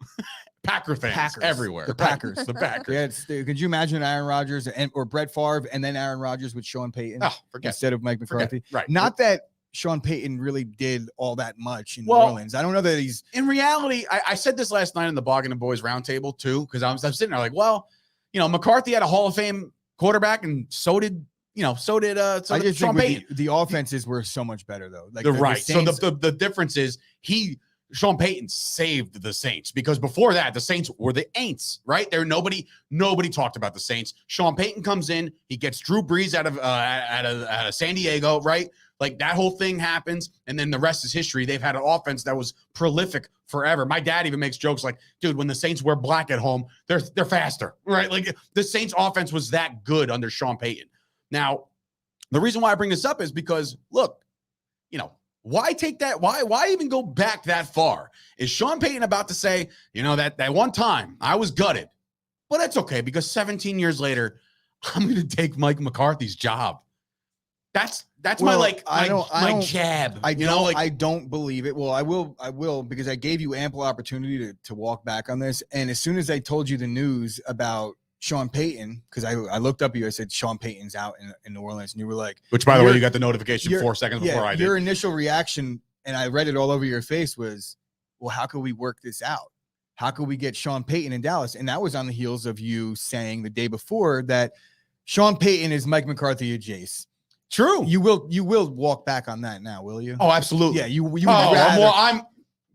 Packer fans Packers. everywhere. The Packers. The Packers. Yeah, could you imagine Aaron Rodgers or Brett Favre and then Aaron Rodgers with Sean Payton instead of Mike McCarthy? Right. Not that Sean Payton really did all that much in New Orleans. I don't know that he's... In reality, I said this last night in the Boggin and Boys roundtable too, because I'm sitting there like, McCarthy had a Hall of Fame quarterback, and so did Sean Payton. The offenses were so much better though. Like So the difference is Sean Payton saved the Saints, because before that, the Saints were the Aints, right? Nobody talked about the Saints. Sean Payton comes in, he gets Drew Brees out of San Diego, right? Like that whole thing happens, and then the rest is history. They've had an offense that was prolific forever. My dad even makes jokes like, dude, when the Saints wear black at home, they're faster, right? Like the Saints offense was that good under Sean Payton. Now, the reason why I bring this up is because, look, why take that? Why even go back that far? Is Sean Payton about to say, that one time I was gutted, but that's okay, because 17 years later, I'm going to take Mike McCarthy's job. That's my jab. I don't believe it. Well, I will because I gave you ample opportunity to walk back on this. And as soon as I told you the news about Sean Payton, because I looked up you, I said Sean Payton's out in New Orleans, and you were like, which by the way, you got the notification 4 seconds before I did. Your initial reaction, and I read it all over your face, was, well, how could we work this out? How could we get Sean Payton in Dallas? And that was on the heels of you saying the day before that Sean Payton is Mike McCarthy at Jace. True. You will walk back on that now, will you? Oh, absolutely. Yeah, you would rather. I'm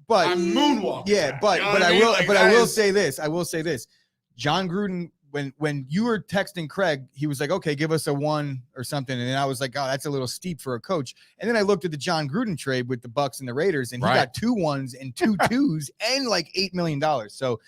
moonwalking. Yeah, but I will say this. John Gruden, when you were texting Craig, he was like, okay, give us a 1 or something. And then I was like, oh, that's a little steep for a coach. And then I looked at the John Gruden trade with the Bucks and the Raiders, and he got 2 1s and 2 2s and like $8 million. So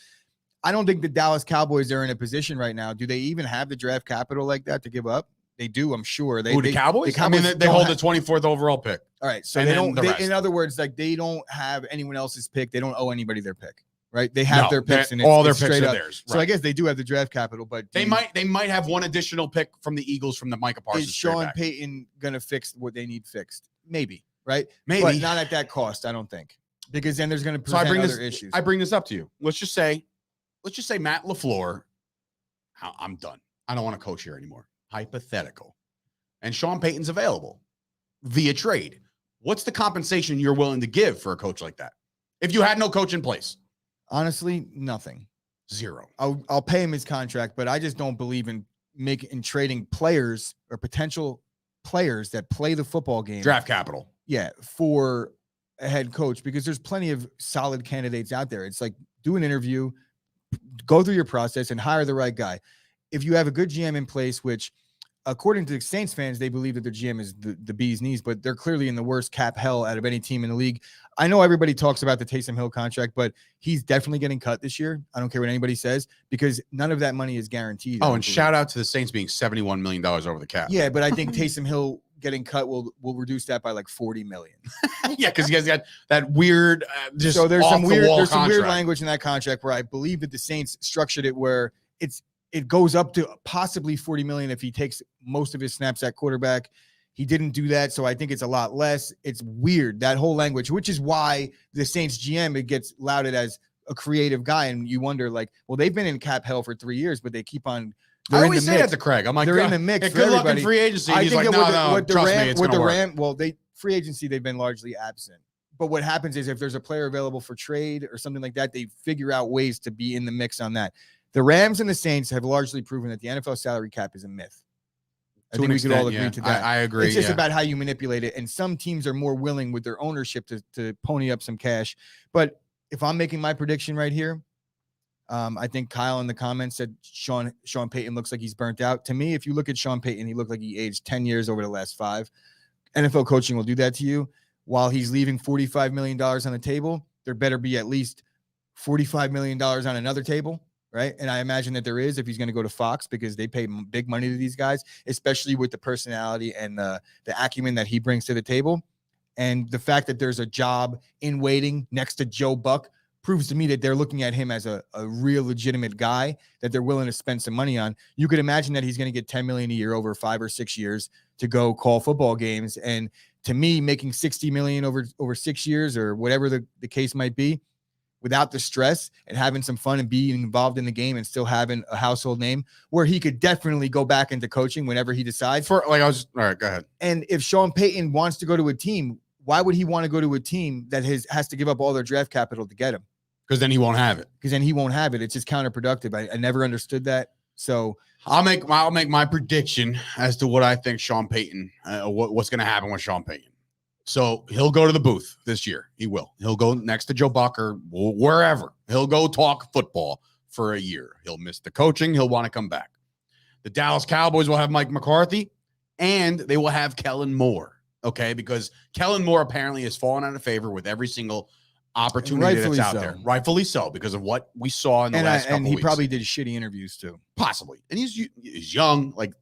I don't think the Dallas Cowboys are in a position right now. Do they even have the draft capital like that to give up? They do, I'm sure. The Cowboys? They hold the 24th overall pick. All right. So in other words, like they don't have anyone else's pick. They don't owe anybody their pick, right? They have their picks, and all their picks are theirs. Right. So I guess they do have the draft capital, but they might have one additional pick from the Eagles from the Micah Parsons. Is Sean Payton going to fix what they need fixed? Maybe, right? Maybe. But not at that cost, I don't think. Because then there's going to present other issues. I bring this up to you. Let's just say Matt LaFleur, I'm done. I don't want to coach here anymore. Hypothetical. And Sean Payton's available via trade. What's the compensation you're willing to give for a coach like that? If you had no coach in place? Honestly, nothing. 0. I'll pay him his contract, but I just don't believe in trading players or potential players that play the football game. Draft capital. Yeah, for a head coach, because there's plenty of solid candidates out there. It's like, do an interview, go through your process, and hire the right guy. If you have a good GM in place, which according to the Saints fans, they believe that their GM is the bee's knees, but they're clearly in the worst cap hell out of any team in the league. I know everybody talks about the Taysom Hill contract, but he's definitely getting cut this year. I don't care what anybody says, because none of that money is guaranteed. Oh, and shout out to the Saints being $71 million over the cap. Yeah, but I think Taysom Hill getting cut will reduce that by like 40 million. Yeah, because you guys got that weird so there's some weird language in that contract where I believe that the Saints structured it where it goes up to possibly 40 million if he takes most of his snaps at quarterback. He didn't do that, so I think it's a lot less. It's weird, that whole language, which is why the Saints GM, it gets lauded as a creative guy, and you wonder, like, well, they've been in cap hell for 3 years, but they keep on. I always say that to Craig. I'm like, they're in the mix. Good luck in free agency. He's like, no, trust me, it's going to work. Well, free agency, they've been largely absent. But what happens is if there's a player available for trade or something like that, they figure out ways to be in the mix on that. The Rams and the Saints have largely proven that the NFL salary cap is a myth. I think we could all agree to that. I agree. It's just about how you manipulate it. And some teams are more willing with their ownership to pony up some cash. But if I'm making my prediction right here, I think Kyle in the comments said Sean Payton looks like he's burnt out. To me, if you look at Sean Payton, he looked like he aged 10 years over the last 5. NFL coaching will do that to you. While he's leaving $45 million on the table, there better be at least $45 million on another table, right? And I imagine that there is if he's going to go to Fox because they pay big money to these guys, especially with the personality and the acumen that he brings to the table. And the fact that there's a job in waiting next to Joe Buck proves to me that they're looking at him as a real legitimate guy that they're willing to spend some money on. You could imagine that he's going to get $10 million a year over 5 or 6 years to go call football games. And to me, making $60 million over 6 years or whatever the case might be, without the stress and having some fun and being involved in the game and still having a household name where he could definitely go back into coaching whenever he decides. All right, go ahead. And if Sean Payton wants to go to a team, why would he want to go to a team that has to give up all their draft capital to get him? Because then he won't have it. It's just counterproductive. I never understood that. So I'll make my prediction as to what I think Sean Payton, what's going to happen with Sean Payton. So he'll go to the booth this year. He will. He'll go next to Joe Buck or wherever. He'll go talk football for a year. He'll miss the coaching. He'll want to come back. The Dallas Cowboys will have Mike McCarthy, and they will have Kellen Moore. Okay, because Kellen Moore apparently has fallen out of favor with every single opportunity that's out there. Rightfully so, because of what we saw in the last couple and he weeks. Probably did shitty interviews too. Possibly. And he's young. Like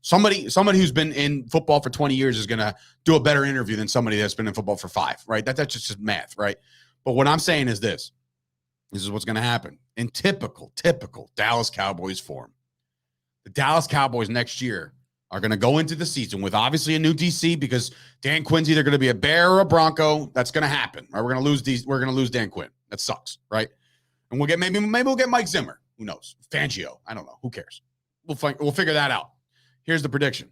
somebody who's been in football for 20 years is going to do a better interview than somebody that's been in football for 5, right? That's just math, right? But what I'm saying is this is what's going to happen in typical Dallas Cowboys form. The Dallas Cowboys next year are going to go into the season with obviously a new DC because Dan Quinn's either going to be a Bear or a Bronco. That's going to happen. Right? We're going to lose Dan Quinn. That sucks, right? And we'll get maybe we'll get Mike Zimmer. Who knows? Fangio. I don't know. Who cares? We'll figure that out. Here's the prediction.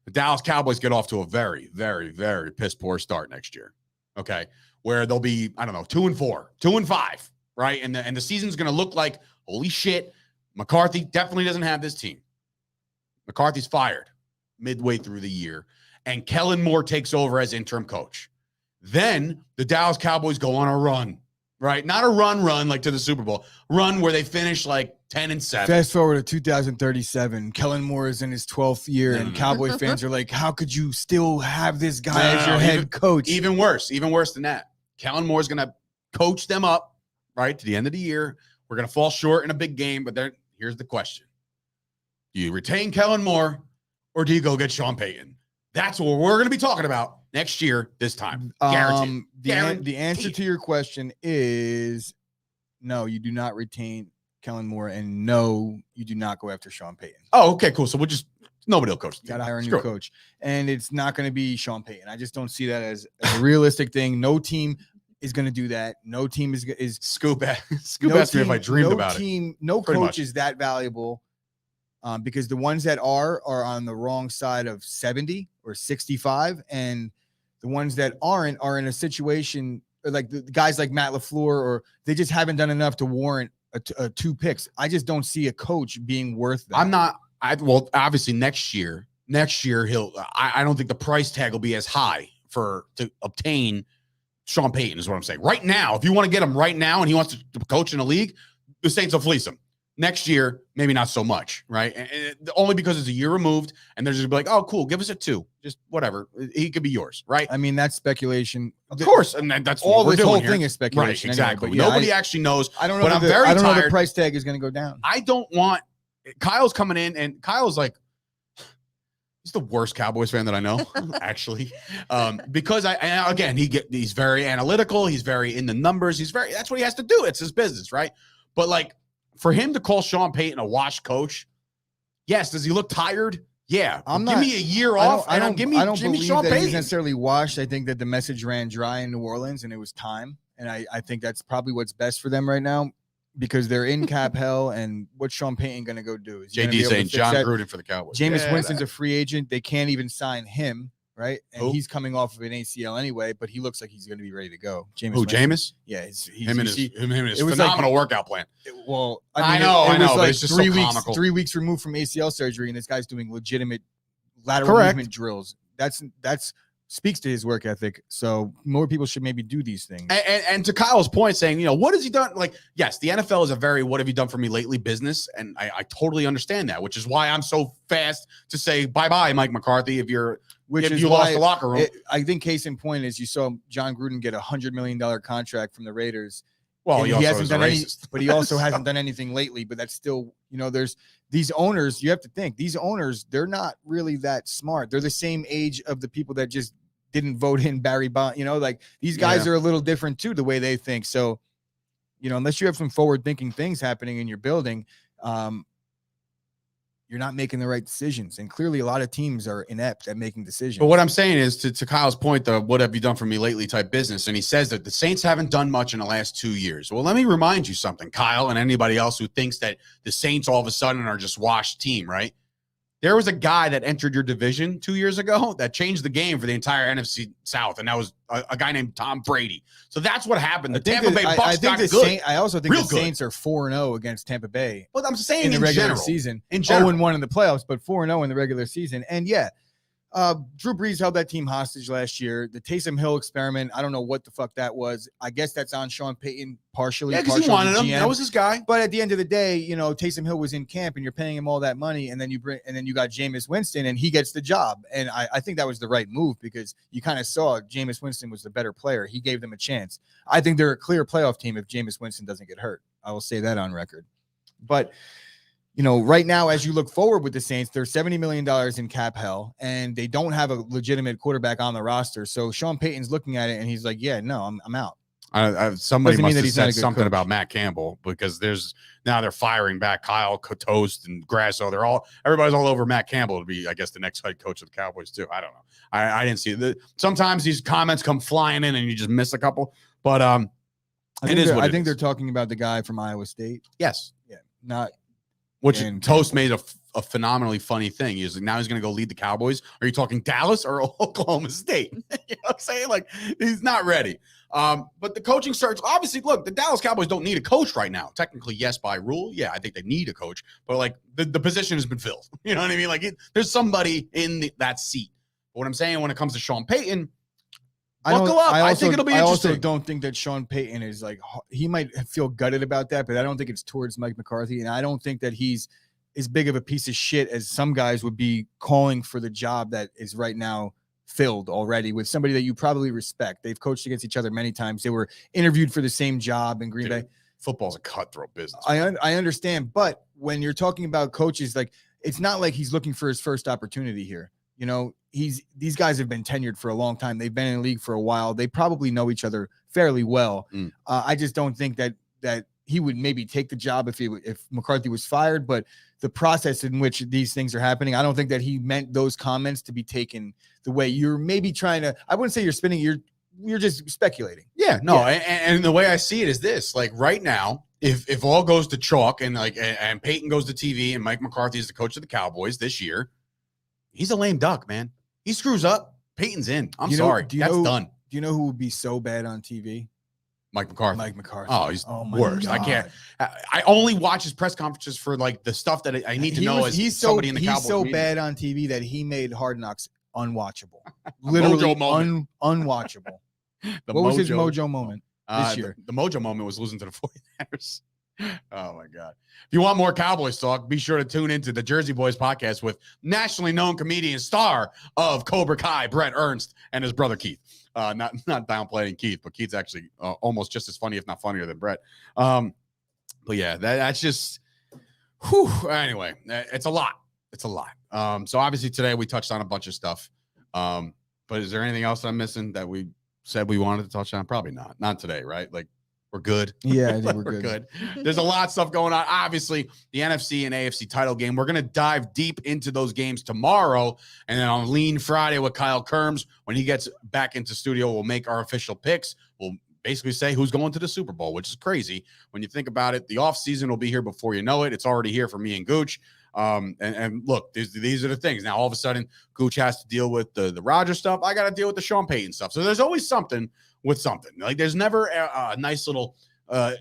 The Dallas Cowboys get off to a very, very, very piss poor start next year. Okay. Where they'll be, 2-4, 2-5, right? And the season's going to look like, holy shit, McCarthy definitely doesn't have this team. McCarthy's fired midway through the year, and Kellen Moore takes over as interim coach. Then the Dallas Cowboys go on a run, right? Not a run like to the Super Bowl. Run where they finish like 10-7. Fast forward to 2037. Kellen Moore is in his 12th year, and Cowboy fans are like, how could you still have this guy as your head coach? Even worse than that. Kellen Moore is going to coach them up, right, to the end of the year. We're going to fall short in a big game, but here's the question. Do you retain Kellen Moore or do you go get Sean Payton? That's what we're going to be talking about next year, this time. Guaranteed. The answer to your question is no, you do not retain Kellen Moore, and no, you do not go after Sean Payton. Oh, okay, cool. So nobody will coach. Got to hire a new coach. And it's not going to be Sean Payton. I just don't see that as a realistic thing. No team is going to do that. No team is Scoop asked me if I dreamed about it. No coach is that valuable. Because the ones that are on the wrong side of 70 or 65, and the ones that aren't are in a situation like the guys like Matt LaFleur, or they just haven't done enough to warrant a 2 picks. I just don't see a coach being worth that. Well, obviously next year I don't think the price tag will be as high to obtain Sean Payton is what I'm saying. Right now, if you want to get him right now and he wants to coach in a league, the Saints will fleece him. Next year, maybe not so much, right? And only because it's a year removed, and they're just be like, "Oh, cool, give us a 2, just whatever. He could be yours, right?" I mean, that's speculation, of course, and that's all. This whole here. thing is speculation, right? Exactly. Anyway, Nobody actually knows. I don't know. But I'm very I don't tired. know the price tag is going to go down. I don't want. Kyle's coming in, and Kyle's like, he's the worst Cowboys fan that I know, actually, because he's very analytical. He's very in the numbers. That's what he has to do. It's his business, right? But like, for him to call Sean Payton a washed coach, yes. Does he look tired? Yeah. Give me a year off. I don't believe Sean that Payton. He's necessarily washed. I think that the message ran dry in New Orleans, and it was time. And I think that's probably what's best for them right now, because they're in cap hell. And what's Sean Payton going to go do? JD saying John Gruden for the Cowboys. Jameis Winston's a free agent. They can't even sign him. right? And Who? he's coming off of an ACL anyway, but he looks like he's going to be ready to go. Who, Winston. Jameis? Yeah, he's Him and his it was phenomenal workout plan. well, I mean, know, it was but like it's just 3 so weeks, comical. 3 weeks removed from ACL surgery, and this guy's doing legitimate lateral Correct. movement drills. That's speaks to his work ethic. So more people should maybe do these things. And to Kyle's point, saying, you know, what has he done? Like, yes, the NFL is a very "what have you done for me lately" business, and I totally understand that, which is why I'm so fast to say bye, Mike McCarthy. If you lost the locker room, I think case in point is you saw John Gruden get $100 million contract from the Raiders. well, And he also hasn't is a done racist. but he also hasn't done anything lately. But that's still, you know, there's these owners. You have to think these owners, they're not really that smart. They're the same age of the people that just didn't vote in Barry Bond. You know, like these guys are a little different too, the way they think. So, you know, unless you have some forward-thinking things happening in your building, you're not making the right decisions. And clearly a lot of teams are inept at making decisions. But what I'm saying is to Kyle's point, the "what have you done for me lately" type business, and he says that the Saints haven't done much in the last 2 years. Well, let me remind you something, Kyle, and anybody else who thinks that the Saints all of a sudden are just washed team, right? There was a guy that entered your division 2 years ago that changed the game for the entire NFC South, and that was a guy named Tom Brady. So that's what happened. The Tampa Bay Bucks got good. I also think Real the good. Saints are 4-0 against Tampa Bay But I'm saying in the in regular general, season. in general. 0-1 in the playoffs, but 4-0 in the regular season. And yeah, Drew Brees held that team hostage last year. The Taysom Hill experiment, I don't know what the fuck that was. I guess that's on Sean Payton partially. Yeah, because he partially wanted him. GM. That was his guy. But at the end of the day, you know, Taysom Hill was in camp and you're paying him all that money, and then you got Jameis Winston and he gets the job. And I think that was the right move because you kind of saw Jameis Winston was the better player. He gave them a chance. I think they're a clear playoff team if Jameis Winston doesn't get hurt. I will say that on record. But you know, right now, as you look forward with the Saints, they're $70 million in cap hell, and they don't have a legitimate quarterback on the roster. So Sean Payton's looking at it, and he's like, "Yeah, no, I'm out." Somebody Doesn't mean must that have he's not a said good something coach. about Matt Campbell because now they're firing back Kyle Toast and Grasso. Everybody's all over Matt Campbell to be, I guess, the next head coach of the Cowboys too. I don't know. I didn't see it. Sometimes these comments come flying in and you just miss a couple. But I think is. they're talking about the guy from Iowa State. Yes. Yeah, not. Which And Toast made a phenomenally funny thing. He's like, now he's going to go lead the Cowboys. Are you talking Dallas or Oklahoma State? You know what I'm saying? Like, he's not ready. But the coaching search, obviously, look, the Dallas Cowboys don't need a coach right now. Technically, yes, by rule. Yeah, I think they need a coach. But, like, the position has been filled. You know what I mean? Like, there's somebody in that seat. But what I'm saying when it comes to Sean Payton, buckle up. I think it'll be interesting. I also don't think that Sean Payton is like, he might feel gutted about that, but I don't think it's towards Mike McCarthy. And I don't think that he's as big of a piece of shit as some guys would be calling for the job that is right now filled already with somebody that you probably respect. They've coached against each other many times. They were interviewed for the same job in Green Bay. Football's a cutthroat business. I understand. But when you're talking about coaches, like, it's not like he's looking for his first opportunity here. You know, these guys have been tenured for a long time. They've been in the league for a while. They probably know each other fairly well. I just don't think that he would maybe take the job if McCarthy was fired. But the process in which these things are happening, I don't think that he meant those comments to be taken the way you're maybe trying to. I wouldn't say you're spinning. You're just speculating. Yeah, no, Yeah. And the way I see it is this: like right now, if all goes to chalk and and Peyton goes to TV and Mike McCarthy is the coach of the Cowboys this year, he's a lame duck, man. He screws up, Peyton's in. I'm sorry, that's done. Do you know who would be so bad on TV? Mike McCarthy. Mike McCarthy. Oh, he's my worst. God. I can't. I only watch his press conferences for like the stuff that I need to know as somebody in the Cowboys. He's so media. bad on TV that he made Hard Knocks unwatchable. Literally Mojo moment. unwatchable. What was his mojo moment this year? The mojo moment was losing to the 49ers. Oh my God. If you want more Cowboys talk, be sure to tune into the Jersey Boys podcast with nationally known comedian star of Cobra Kai, Brett Ernst, and his brother Keith. Not downplaying Keith, but Keith's actually almost just as funny, if not funnier than Brett. But yeah, that's just anyway, it's a lot. It's a lot. So obviously today we touched on a bunch of stuff. But is there anything else I'm missing that we said we wanted to touch on? Probably not. Not today, right? Like, we're good. Yeah, I think we're good. There's a lot of stuff going on. Obviously, the NFC and AFC title game. We're going to dive deep into those games tomorrow. And then on Lean Friday with Kyle Kerms, when he gets back into studio, we'll make our official picks. We'll basically say who's going to the Super Bowl, which is crazy. When you think about it, the offseason will be here before you know it. It's already here for me and Gooch. And look, these are the things. Now all of a sudden, Gooch has to deal with the Rodgers stuff. I got to deal with the Sean Payton stuff. So there's always something with something. Like there's never a nice little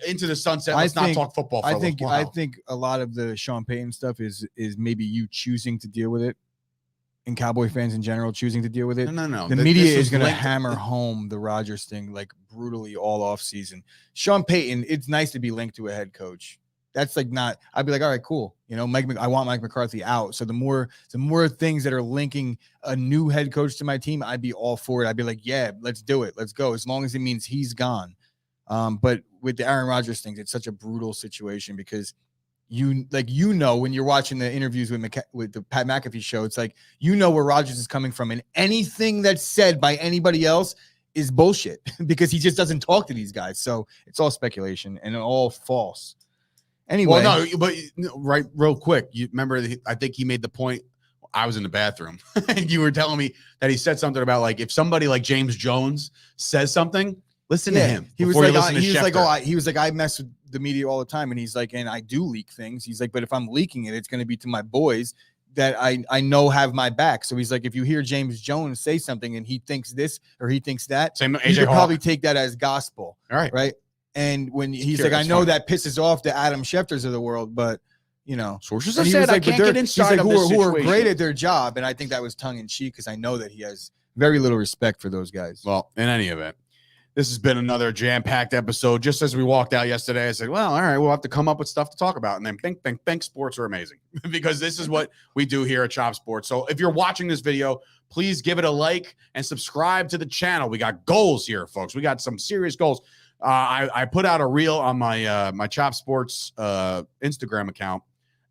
into the sunset. Let's not talk football. For I a think while. I think a lot of the Sean Payton stuff is maybe you choosing to deal with it, and Cowboy fans in general choosing to deal with it. No. The media is going to hammer home the Rodgers thing like brutally all off season. Sean Payton, it's nice to be linked to a head coach. That's like not. I'd be like, all right, cool. You know, I want Mike McCarthy out. So the more things that are linking a new head coach to my team, I'd be all for it. I'd be like, yeah, let's do it. Let's go. As long as it means he's gone. But with the Aaron Rodgers things, it's such a brutal situation because when you're watching the interviews with the Pat McAfee show, it's like where Rodgers is coming from, and anything that's said by anybody else is bullshit because he just doesn't talk to these guys. So it's all speculation and all false. Anyway, well, no, but right, real quick, you remember? I think he made the point. I was in the bathroom, and you were telling me that he said something about like if somebody like James Jones says something, listen to him. He was like, I mess with the media all the time, and he's like, and I do leak things. He's like, but if I'm leaking it, it's going to be to my boys that I know have my back. So he's like, if you hear James Jones say something and he thinks this or he thinks that, same you should probably take that as gospel. All right, right. And when he's like, I know that pisses off the Adam Schefters of the world, but sources have said I can't get inside of this who are great at their job, and I think that was tongue in cheek because I know that he has very little respect for those guys. Well, in any event, this has been another jam-packed episode. Just as we walked out yesterday, I said, well, all right, we'll have to come up with stuff to talk about. And then bink, sports are amazing because this is what we do here at Chop Sports. So if you're watching this video, please give it a like and subscribe to the channel. We got goals here, folks. We got some serious goals. I put out a reel on my my Chop Sports Instagram account,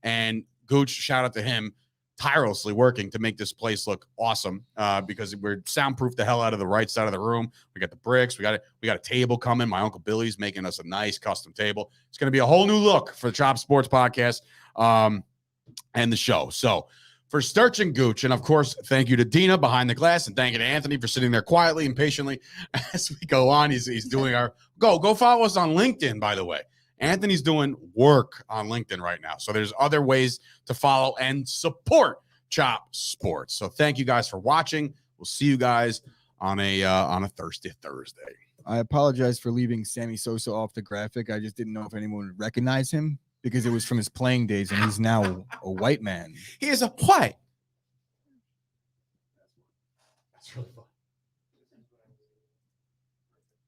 and Gooch, shout out to him, tirelessly working to make this place look awesome because we're soundproof the hell out of the right side of the room. We got the bricks. We got a table coming. My Uncle Billy's making us a nice custom table. It's going to be a whole new look for the Chop Sports podcast and the show. So for Sturch and Gooch, and of course, thank you to Dina behind the glass, and thank you to Anthony for sitting there quietly and patiently as we go on. He's doing our go follow us on LinkedIn, by the way. Anthony's doing work on LinkedIn right now. So there's other ways to follow and support Chop Sports. So thank you guys for watching. We'll see you guys on a Thursday. I apologize for leaving Sammy Sosa off the graphic. I just didn't know if anyone would recognize him because it was from his playing days, and he's now a white man. He is a white